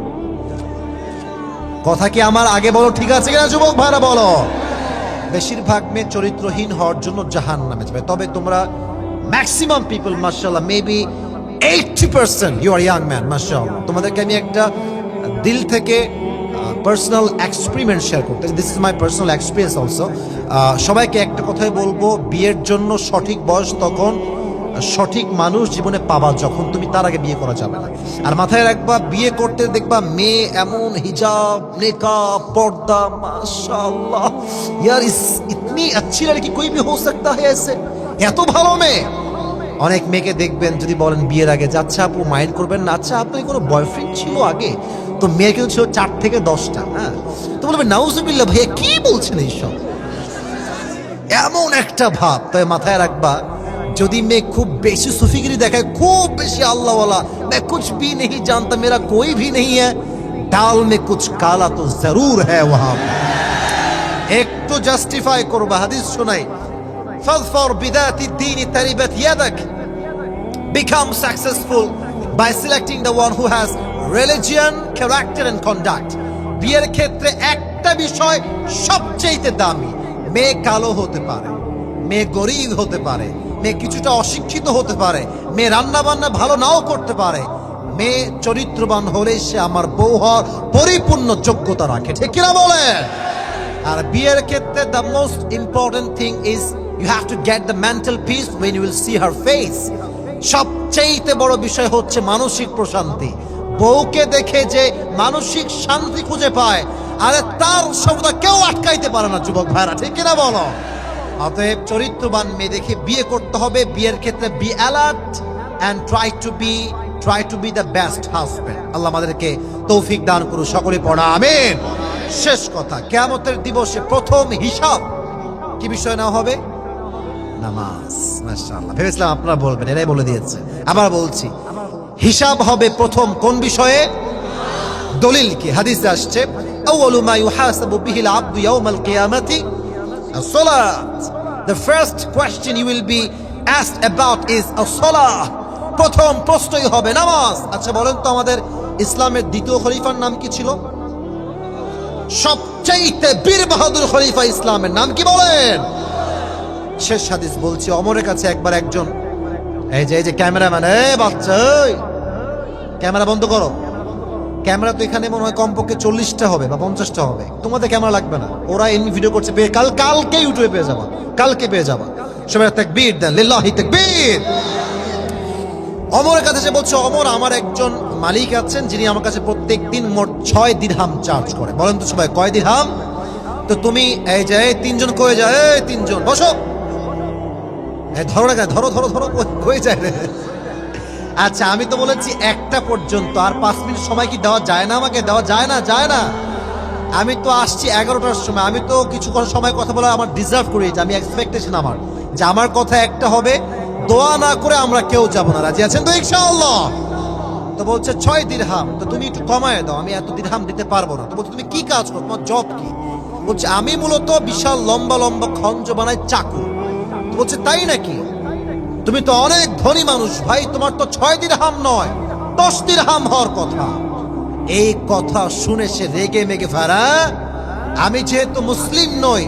কথা কি আমার আগে বলো ঠিক আছে কিনা যুবক ভাইরা বলো? বেশিরভাগ মেয়ে চরিত্রহীন হওয়ার জন্য জাহান্নামে যাবে। তবে তোমরা ম্যাক্সিমাম পিপল মাশাআল্লাহ, maybe 80% you are young man মাশাআল্লাহ। তোমাদেরকে আমি একটা দিল থেকে পার্সোনাল এক্সপেরিমেন্ট শেয়ার করতে, this is my personal experience also. সবাইকে একটা কথাই বলবো, বিয়ের জন্য সঠিক বয়স তখন, সঠিক মানুষ জীবনে পাবা যখন, তুমি তার আগে বিয়ে করা যাবে না। আর মাথায় রাখবা, বিয়ে করতে দেখবা মেয়ে এমন হিজাব, নেকাব, পর্দা, মাশাআল্লাহ यार इतनी अच्छी लड़की कोई भी हो सकता है ऐसे, এত ভালো মেয়ে। অনেক মেয়েকে দেখবেন যদি বলেন বিয়ের আগে, আচ্ছা আপু মাইন্ড করবেন না, আচ্ছা আপনার কোনো বয়ফ্রেন্ড ছিল আগে? তো মেয়ে কিন্তু ছিল 4 থেকে 10টা। হ্যাঁ, তো বলবে নাউজুবিল্লাহ ভাইয়া কি বলছেন এইসব, এমন একটা ভাব। তবে মাথায় রাখবা, যদি মেয়ে খুব বেশি সুফিগিরি দেখায়, খুব বেশি আল্লাহওয়ালা, मैं कुछ भी नहीं जानता, मेरा कोई भी नहीं है, दाल में कुछ काला तो जरूर है वहां। একটু জাস্টিফাই করবা, হাদিস শোনাই, ফাযফার বিদাতি দ্বীনি তারিবাত ইয়াদাক, become successful by selecting the one who has religion, character and conduct. বিয়ের ক্ষেত্রে একটা বিষয় সবচেয়ে দামি, মেয়ে কালো হতে পারে, মেয়ে গরিব হতে পারে, মেয়ে কিছুটা অশিক্ষিত হতে পারে, মেয়ে রান্না বান্না ভালো নাও করতে পারে, মেয়ে চরিত্রবান হলে সে আমার বউ হওয়ার পরিপূর্ণ যোগ্যতা রাখে, ঠিক কিনা বলেন? আর বিয়ের ক্ষেত্রে the most important thing is you have to get the mental peace when you will see her face. সবচেয়ে বড় বিষয় হচ্ছে মানসিক প্রশান্তি। বউকে দেখে যে মানসিক শান্তি খুঁজে পায়, আরে তার শব্দ কেউ আটকাইতে পারে না যুবক ভাইরা, ঠিক কিনা বলো? অতএব চরিত্রবান মেয়ে দেখে বিয়ে করতে হবে। বিয়ের ক্ষেত্রে be alert and try to be the best husband. Allah আমাদেরকে তৌফিক দান করুন, সকলে পড়া আমিন। শেষ কথা, কিয়ামতের দিবসে প্রথম হিসাব কি বিষয় নেওয়া হবে? নামাজ। মাশাআল্লাহ, ভেবেছিলাম আপনারা বলবেন, এরাই বলে দিয়েছে। আবার বলছি, হিসাব হবে প্রথম কোন বিষয়ে? দলিল কি? হাদিসে আসছে, আউয়ালু মা ইউহাসাবু বিহিল আবদু ইয়াউমাল কিয়ামাতি as-salat. The first question you will be asked about is as-salah. প্রথম প্রশ্নই হবে নামাজ। আচ্ছা বলেন তো, আমাদের ইসলামের দ্বিতীয় খলিফার নাম কি ছিল? সবচেয়ে বীর বাহাদুর খলিফা ইসলামের নাম কি বলেন? শেষ হাদিস বলছি, ওমরের কাছে একবার একজন, এই যে ক্যামেরাম্যান, বাচ্চা ক্যামেরা বন্ধ করো, ক্যামেরা তো এখানে মনে হয় কমপক্ষে 40টা হবে বা 50টা হবে, তোমাদের ক্যামেরা লাগবে না, ওরা এমনি ভিডিও করছে, কালকে ইউটিউবে পেয়ে যাবা, কালকে পেয়ে যাবা। সবাই তাকবীর দেন, লিল্লাহি তাকবীর। ওমরের কাছে সে বলছে, ওমর আমার একজন মালিক আছেন যিনি আমার কাছে প্রত্যেক দিন মোট 6 দিরহাম চার্জ করে। বলেন তো সবাই কয় দিরহাম? তো তুমি এই যে 3জন কয়ে যায়, 3জন বসো, ধরো না, ধরো কয়ে যায় রে। আচ্ছা আমি তো বলেছি 1টা পর্যন্ত, আর 5 মিনিট সময় কি দেওয়া যায় না? আমাকে দেওয়া যায় না? আমি তো আসছি 11টার সময়, আমি তো কিছু সময় কথা বলা আমার ডিজার্ভ করি, যে আমি এক্সপেকটেশন আমার যে আমার কথা একটা হবে, দোয়া না করে আমরা কেউ যাব না। রাজি আছেন তো ইনশাআল্লাহ? তো বলছে 6 দিরহাম। তো তুমি একটু কমায় দাও, আমি এত দিরহাম দিতে পারবো না। তো বলছে তুমি কি কাজ করো, তোমার জব কি? বলছে আমি মূলত বিশাল লম্বা লম্বা খঞ্জ বানাই, চাকু। তো বলছে তাই নাকি? তুমি তো অনেক ধনী মানুষ ভাই, তোমার তো 6 দিরহাম নয় 10 দিরহাম হওয়ার কথা। এই কথা শুনে সে রেগে মেগে ফেরা, আমি যেহেতু মুসলিম নই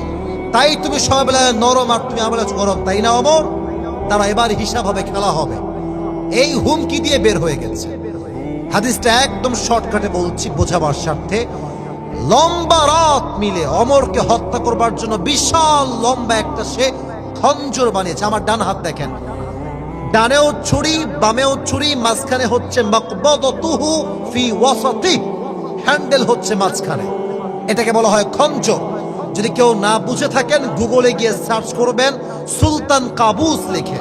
তাই তুমি সবাই বেলা নরম আর তুমি আমার গরম, তাই না ওমর? তারা এবার হিসাব হবে, খেলা হবে। এই হুমকি দিয়ে বের হয়ে গেছে। হাদিসটা একদম শর্টকাটে বলছি বোঝাবার স্বার্থে। লম্বা রাত মিলে অমরকে হত্যা করবার জন্য বিশাল লম্বা একটা সে খঞ্জর বানিয়েছে। আমার ডান হাত দেখেন, ডানেও ছুরি বামেও ছুরি, মাঝখানে হচ্ছে মাকবাদাতুহু ফি ওয়াসাতি, হ্যান্ডেল হচ্ছে মাঝখানে। এটাকে বলা হয় খঞ্জর। যদি কেউ না বুঝে থাকেন গুগলে গিয়ে সার্চ করবেন সুলতান কাবুস লিখে,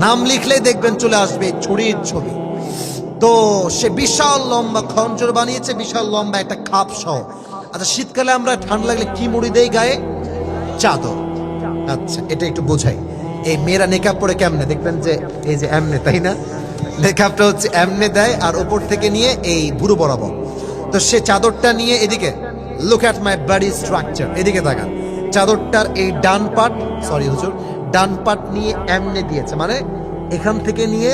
নাম লিখলেই দেখবেন চলে আসবে ছুরির ছবি। তো সে বিশাল লম্বা খঞ্জর বানিয়েছে, বিশাল লম্বা একটা খাপ সহ। আচ্ছা শীতকালে আমরা ঠান্ডা লাগলে কি মুড়ি দেই গায়ে? চাদর। আচ্ছা এটা একটু বোঝাই। এই মেয়েরা নেকাব পরে কেমনে দেখবেন যে এই যে এমনে, তাই না? নেকাবটা হচ্ছে এমনে দেয় আর উপর থেকে নিয়ে এই ভুরু বরাবর। তো সে চাদরটা নিয়ে এদিকে, look at my body structure, এদিকে তাকান। চাদরটার এই ডান পাট, সরি হুজুর, ডান পাট নিয়ে এমনে দিয়েছে, মানে এখান থেকে নিয়ে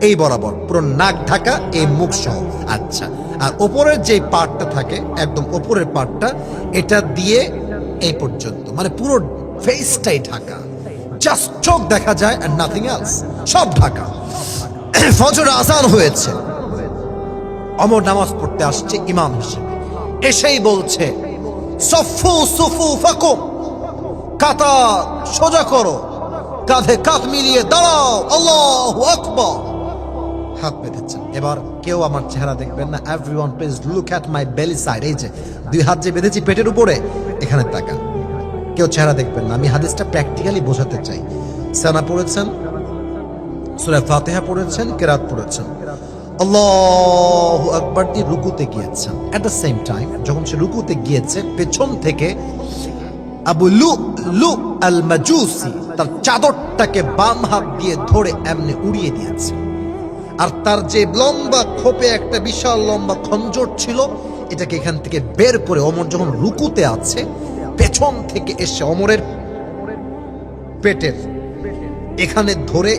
এই বরাবর পুরো নাক ঢাকা, এই মুখ সহ। আচ্ছা, আর ওপরের যে পার্টটা থাকে একদম ওপরের পার্টটা, এটা দিয়ে এই পর্যন্ত, মানে পুরো ফেসটাই ঢাকা, জাস্ট চোখ দেখা যায় আর নাথিং এলস, সব ঢাকা। ফজর আজান হয়েছে, অমর নামাজ পড়তে আসছে ইমাম হিসেবে, এসেই বলছে সফু সুফু ফাকুম, কাতার সোজা করো, কাঁধে কাঁধ মিলিয়ে দাঁড়াও, আল্লাহু আকবার। হাত বেঁধেছেন। এবার কেউ আমার চেহারা দেখবেন না, এভরিওয়ান প্লিজ লুক অ্যাট মাই বেলি সাইড। এই যে দুই হাত যে বেঁধেছি পেটের উপরে, এখানে তাকান। কেউ চেহারা দেখবেন না, আমি হাদিসটা প্র্যাকটিক্যালি বোঝাতে চাই। সানা পড়েছেন, সূরা ফাতিহা পড়েছেন, কিরাত পড়েছেন, আল্লাহু আকবার দিয়ে রুকুতে গিয়েছেন। এট দ্য সেম টাইম যখন সে রুকুতে গিয়েছে, পেছন থেকে আবু লু আল মাজুসি তার চাদরটাকে বাম হাত দিয়ে ধরে এমনি উড়িয়ে দিয়েছে। আর তার যে লম্বা খোপে একটা বিশাল লম্বা খঞ্জর ছিল, এটাকে এখান থেকে বের করে ওমর যখন রুকুতে আছে, পেছন থেকে এসে ওমরের পেটের এখানে ধরে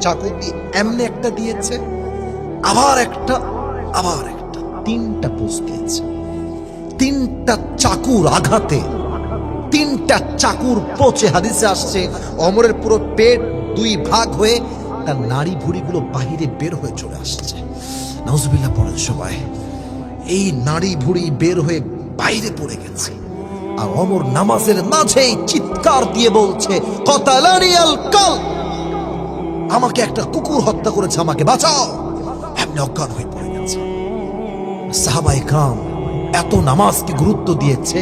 চাকু দিয়ে এমনি একটা দিয়েছে, আবার একটা, আবার একটা, 3টা পোজ দিয়েছে। 3টা চাকুর আঘাতে, 3টা চাকুর পোচে হাদিসে আসছে ওমরের পুরো পেট 2 ভাগ হয়ে তার নাড়ি ভুড়িগুলো বাহিরে বের হয়ে চলে আসছে। নাউজুবিল্লাহ পড়েন সবাই। এই নাড়ি ভুড়ি বের হয়ে বাইরে পড়ে গেছে। আর ওমর নামাজের মাঝেই চিৎকার দিয়ে বলছে কতালানি আল কাল, আমাকে একটা কুকুর হত্যা করেছে, আমাকে বাঁচাও। এমনি অজ্ঞান হয়ে পড়ে গেছে। সাহাবায়ে کرام এত নামাজকে গুরুত্ব দিয়েছে,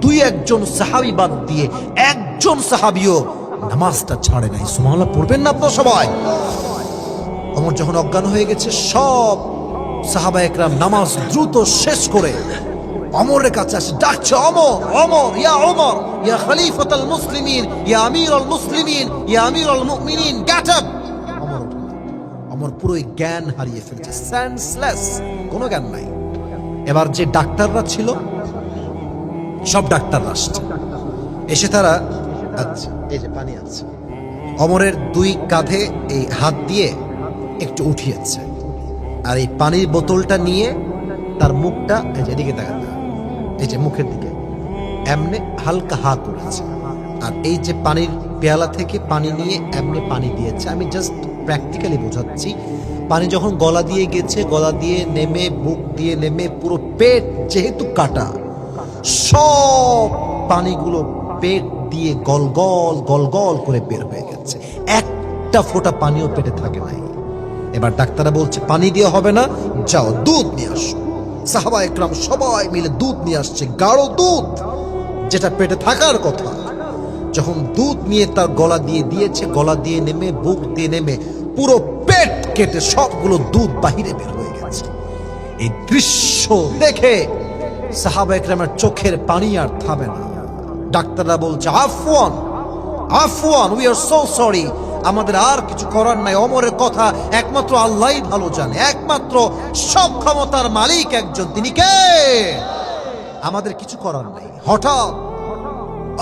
2-1 সাহাবী বাদ দিয়ে একজন সাহাবীও নামাজটা ছাড়ে নাই। সুবহানাল্লাহ পড়বেন না আপনারা সবাই? ওমর যখন অজ্ঞান হয়ে গেছে, সব সাহাবায়ে کرام নামাজ দ্রুত শেষ করে ওমরের কাছে আসে, ডাকছে ওমর, ওমর, ইয়া ওমর, ইয়া খলিফাতুল মুসলিমিন, ইয়া আমিরুল মুসলিমিন, ইয়া আমিরুল মুমিনিন, গেট আপ। ওমর পুরোই জ্ঞান হারিয়ে ফেলছে, সেন্সলেস, কোনো জ্ঞান নাই। এবার যে ডাক্তাররা ছিল, সব ডাক্তাররা আসছে, এসে তারা, আচ্ছা এই যে পানি আছে, ওমরের 2 কাঁধে এই হাত দিয়ে একটু উঠিয়েছে, আর এই পানির বোতলটা নিয়ে তার মুখটা এই যে এদিকে তাকাতে, এই যে মুখের দিকে এমনি হালকা হাত উঠেছে, আর এই যে পানির পেয়ালা থেকে পানি নিয়ে এমনি পানি দিয়েছে। আমি জাস্ট প্র্যাকটিক্যালি বোঝাচ্ছি। পানি যখন গলা দিয়ে গেছে, গলা দিয়ে নেমে, বুক দিয়ে নেমে, পুরো পেট যেহেতু কাটা, সব পানিগুলো পেট দিয়ে গলগল গলগল করে বের হয়ে গেছে, একটা ফোঁটা পানিও পেটে থাকে নাই। এবার ডাক্তাররা বলছে পানি দিয়ে হবে না, যাও দুধ নিয়ে আসো। সাহাবায়ে کرام সবাই মিলে দুধ নিয়ে আসছে, গাঢ় দুধ, যেটা পেটে থাকার কথা। যখন দুধ নিয়ে তার গলা দিয়ে দিয়েছে, গলা দিয়ে নেমে, বুক দিয়ে নেমে, পুরো পেট কেটে সবগুলো দুধ বাহিরে বের হয়ে গেছে। এই দৃশ্য দেখে সাহাবা একরামের চোখের পানি আর থামে না। ডাক্তাররা বলছে Afwan Afwan, we are so sorry, আমাদের আর কিছু করার নাই। ওমরের কথা একমাত্র আল্লাহই ভালো জানে, একমাত্র সব ক্ষমতার মালিক একজন, তিনি কে? আমাদের কিছু করার নাই। হঠাৎ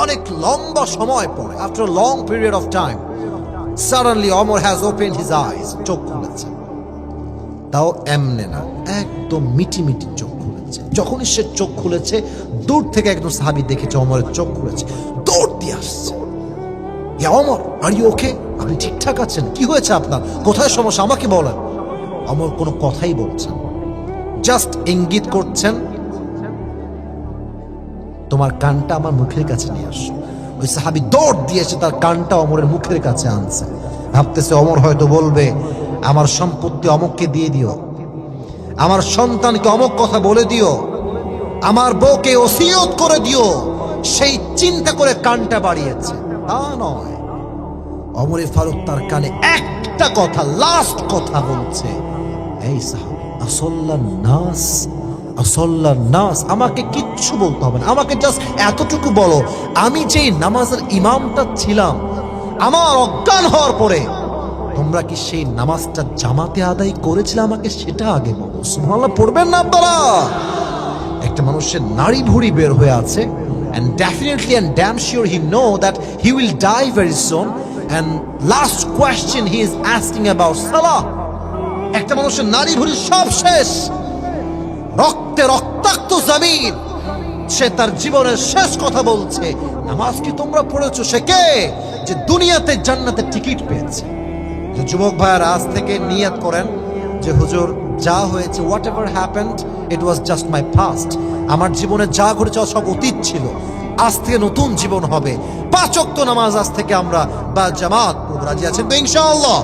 অনেক লম্বা সময় পরে, after long period of time, suddenly Omar has opened his eyes, চোখ খুলেছে। তাও এমনে না, একদম মিটি মিটি চোখ খুলেছে। যখনই সে চোখ খুলেছে, দূর থেকে একদম সাহাবী দেখেছে ওমরের চোখ খুলেছে, দৌড় দিয়ে আসছে। ইয়া ওমর, আর ইউ ওকে? আপনি ঠিকঠাক আছেন? কি হয়েছে আপনার? কোথায় সমস্যা আমাকে বলেন। ওমর কোনো কথাই বলছেন, জাস্ট ইঙ্গিত করছেন, তোমার কানটা আমার মুখের কাছে নিয়ে আসো। ওই সাহাবী দৌড় দিয়েছে, তার কানটা ওমরের মুখের কাছে আনছে। ভাবতেছে ওমর হয়তো বলবে আমার সম্পত্তি অমুককে দিয়ে দিও, আমার সন্তানকে অমুক কথা বলে দিও, আমার বউকে ওসিয়ত করে দিও, সেই চিন্তা করে কানটা বাড়িয়েছে। তা নয়, ওমরে ফারুক তার কানে একটা কথা, লাস্ট কথা বলছে, এই সাহাবী, আসল্লান নাস, আসল্লান নাস, আমাকে কিচ্ছু বলতে হবে না, আমাকে জাস্ট এতটুকু বলো, আমি যেই নামাজের ইমামটা ছিলাম, আমার অজ্ঞান হওয়ার পরে তোমরা কি সেই নামাজটা জামাতে আদায় করেছিলে, আমাকে সেটা আগে বলো। সুবহানাল্লাহ পড়বেন না আপনারা? একটা মানুষের নাড়ি ভুঁড়ি বের হয়ে আছে, and definitely and damn sure he know that he will die very soon, and last question he is asking about salah. একটা মানুষের নাড়ি ভুঁড়ি সব শেষ, রক্তে রক্তাক্ত জমিন, সে তার জীবনের শেষ কথা বলছে, নামাজ কি তোমরা পড়েছো? সে কে? যে দুনিয়াতে জান্নাতের টিকিট পেয়েছে। যে যুবক ভাইয়ারা, আজ থেকে নিয়ত করেন যে হুজুর যা হয়েছে, what ever happened, it was just my past, আমার জীবনে যা ঘটেছে সব অতীত ছিল, আজ থেকে নতুন জীবন হবে। 5 ওয়াক্ত নামাজ আজ থেকে আমরা বা জামাত পড়ব। রাজি আছেন তো ইনশাআল্লাহ?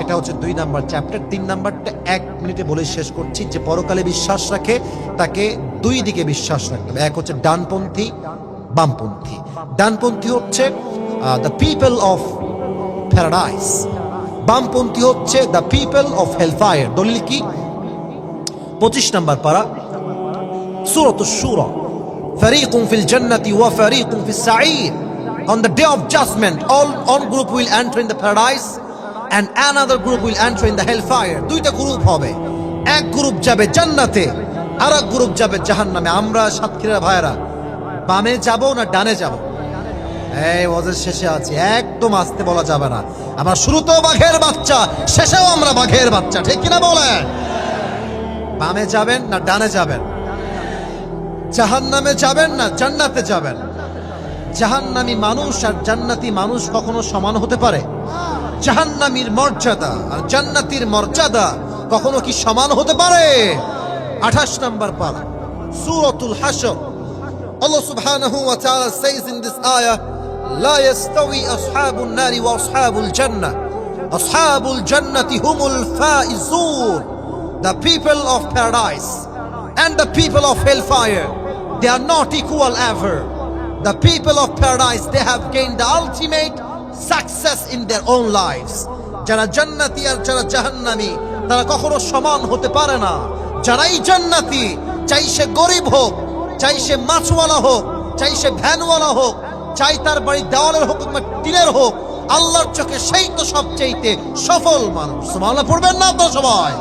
এটা হচ্ছে 2 নাম্বার চ্যাপ্টার। 3 নাম্বারটা 1 মিনিটে বলে শেষ করছি। যে পরকালে বিশ্বাস রাখে তাকে 2 দিকে বিশ্বাস রাখতে হবে। এক হচ্ছে ডানপন্থী, বামপন্থী। ডানপন্থী হচ্ছে দ্য পিপল অফ প্যারাডাইস, বামপন্থী হচ্ছে দ্য পিপল অফ হেলফায়ার। দলিল কি? 25 নাম্বার পারা, সূরাতুশ শূরা, ফারীকুন ফিল জান্নাতি ওয়া ফারীকুন ফিস সাঈর। On the day of judgment, all group will enter in the paradise and another group will enter in the hellfire. 2টা গ্রুপ হবে, এক গ্রুপ যাবে জান্নাতে, আর এক গ্রুপ যাবে জাহান্নামে। আমরা সাতক্ষীরা ভাইরা বামে যাব না ডানে যাব? এই ওয়াজের শেষে আছে, একদম আস্তে বলা যাবে না। আমরা শুরুতেও বাঘের বাচ্চা, শেষেও আমরা বাঘের বাচ্চা, ঠিক কিনা বলেন? বামে যাবেন না ডানে যাবেন? জাহান্নামে যাবেন না জান্নাতে যাবেন? জাহান্নামী মানুষ আর জান্নাতি মানুষ কখনো সমান হতে পারে? জাহান্নামীর মর্যাদা আর জান্নাতীর মর্যাদা কখনো কি সমান হতে পারে? 28 নাম্বার পারা, সূরাতুল হাশর। Allah subhanahu wa ta'ala says in this ayah, لا يستوي أصحاب النار وأصحاب الجنة أصحاب الجنة هم الفائزون. The people of paradise and the people of hellfire, they are not equal ever. The people of paradise, they have gained the ultimate success in their own lives. যারা জান্নাতি আর যারা জাহান্নামী, তারা কখনো সমান হতে পারে না। যারাই জান্নাতি, চাই সে গরিব হোক, চাই সে মাছওয়ালা হোক, চাই সে ভ্যানওয়ালা হোক, চাই তার বাড়ি দেওয়ালের হোক কিংবা টিনের হোক, আল্লাহর চোখে সেই তো সবচেয়ে সফল মানুষ। সুবহানাল্লাহ পড়বেন না তো সবাই?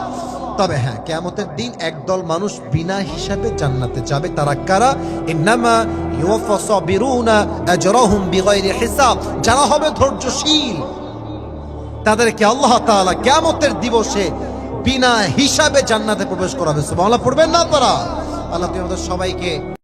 তবে হ্যাঁ, কিয়ামতের দিন একদল মানুষ বিনা হিসাবে জান্নাতে যাবে। তারা কারা? ইন্নামা ইউওয়াফাস সাবিরুনা আজরাহুম বিগাইরি হিসাব। যারা হবে ধৈর্যশীল, তাদেরকে আল্লাহ তাআলা কিয়ামতের দিবসে বিনা হিসাবে জান্নাতে প্রবেশ করাবে। সুবহানাল্লাহ পড়বেন না আপনারা? আল্লাহ আমাদের সবাইকে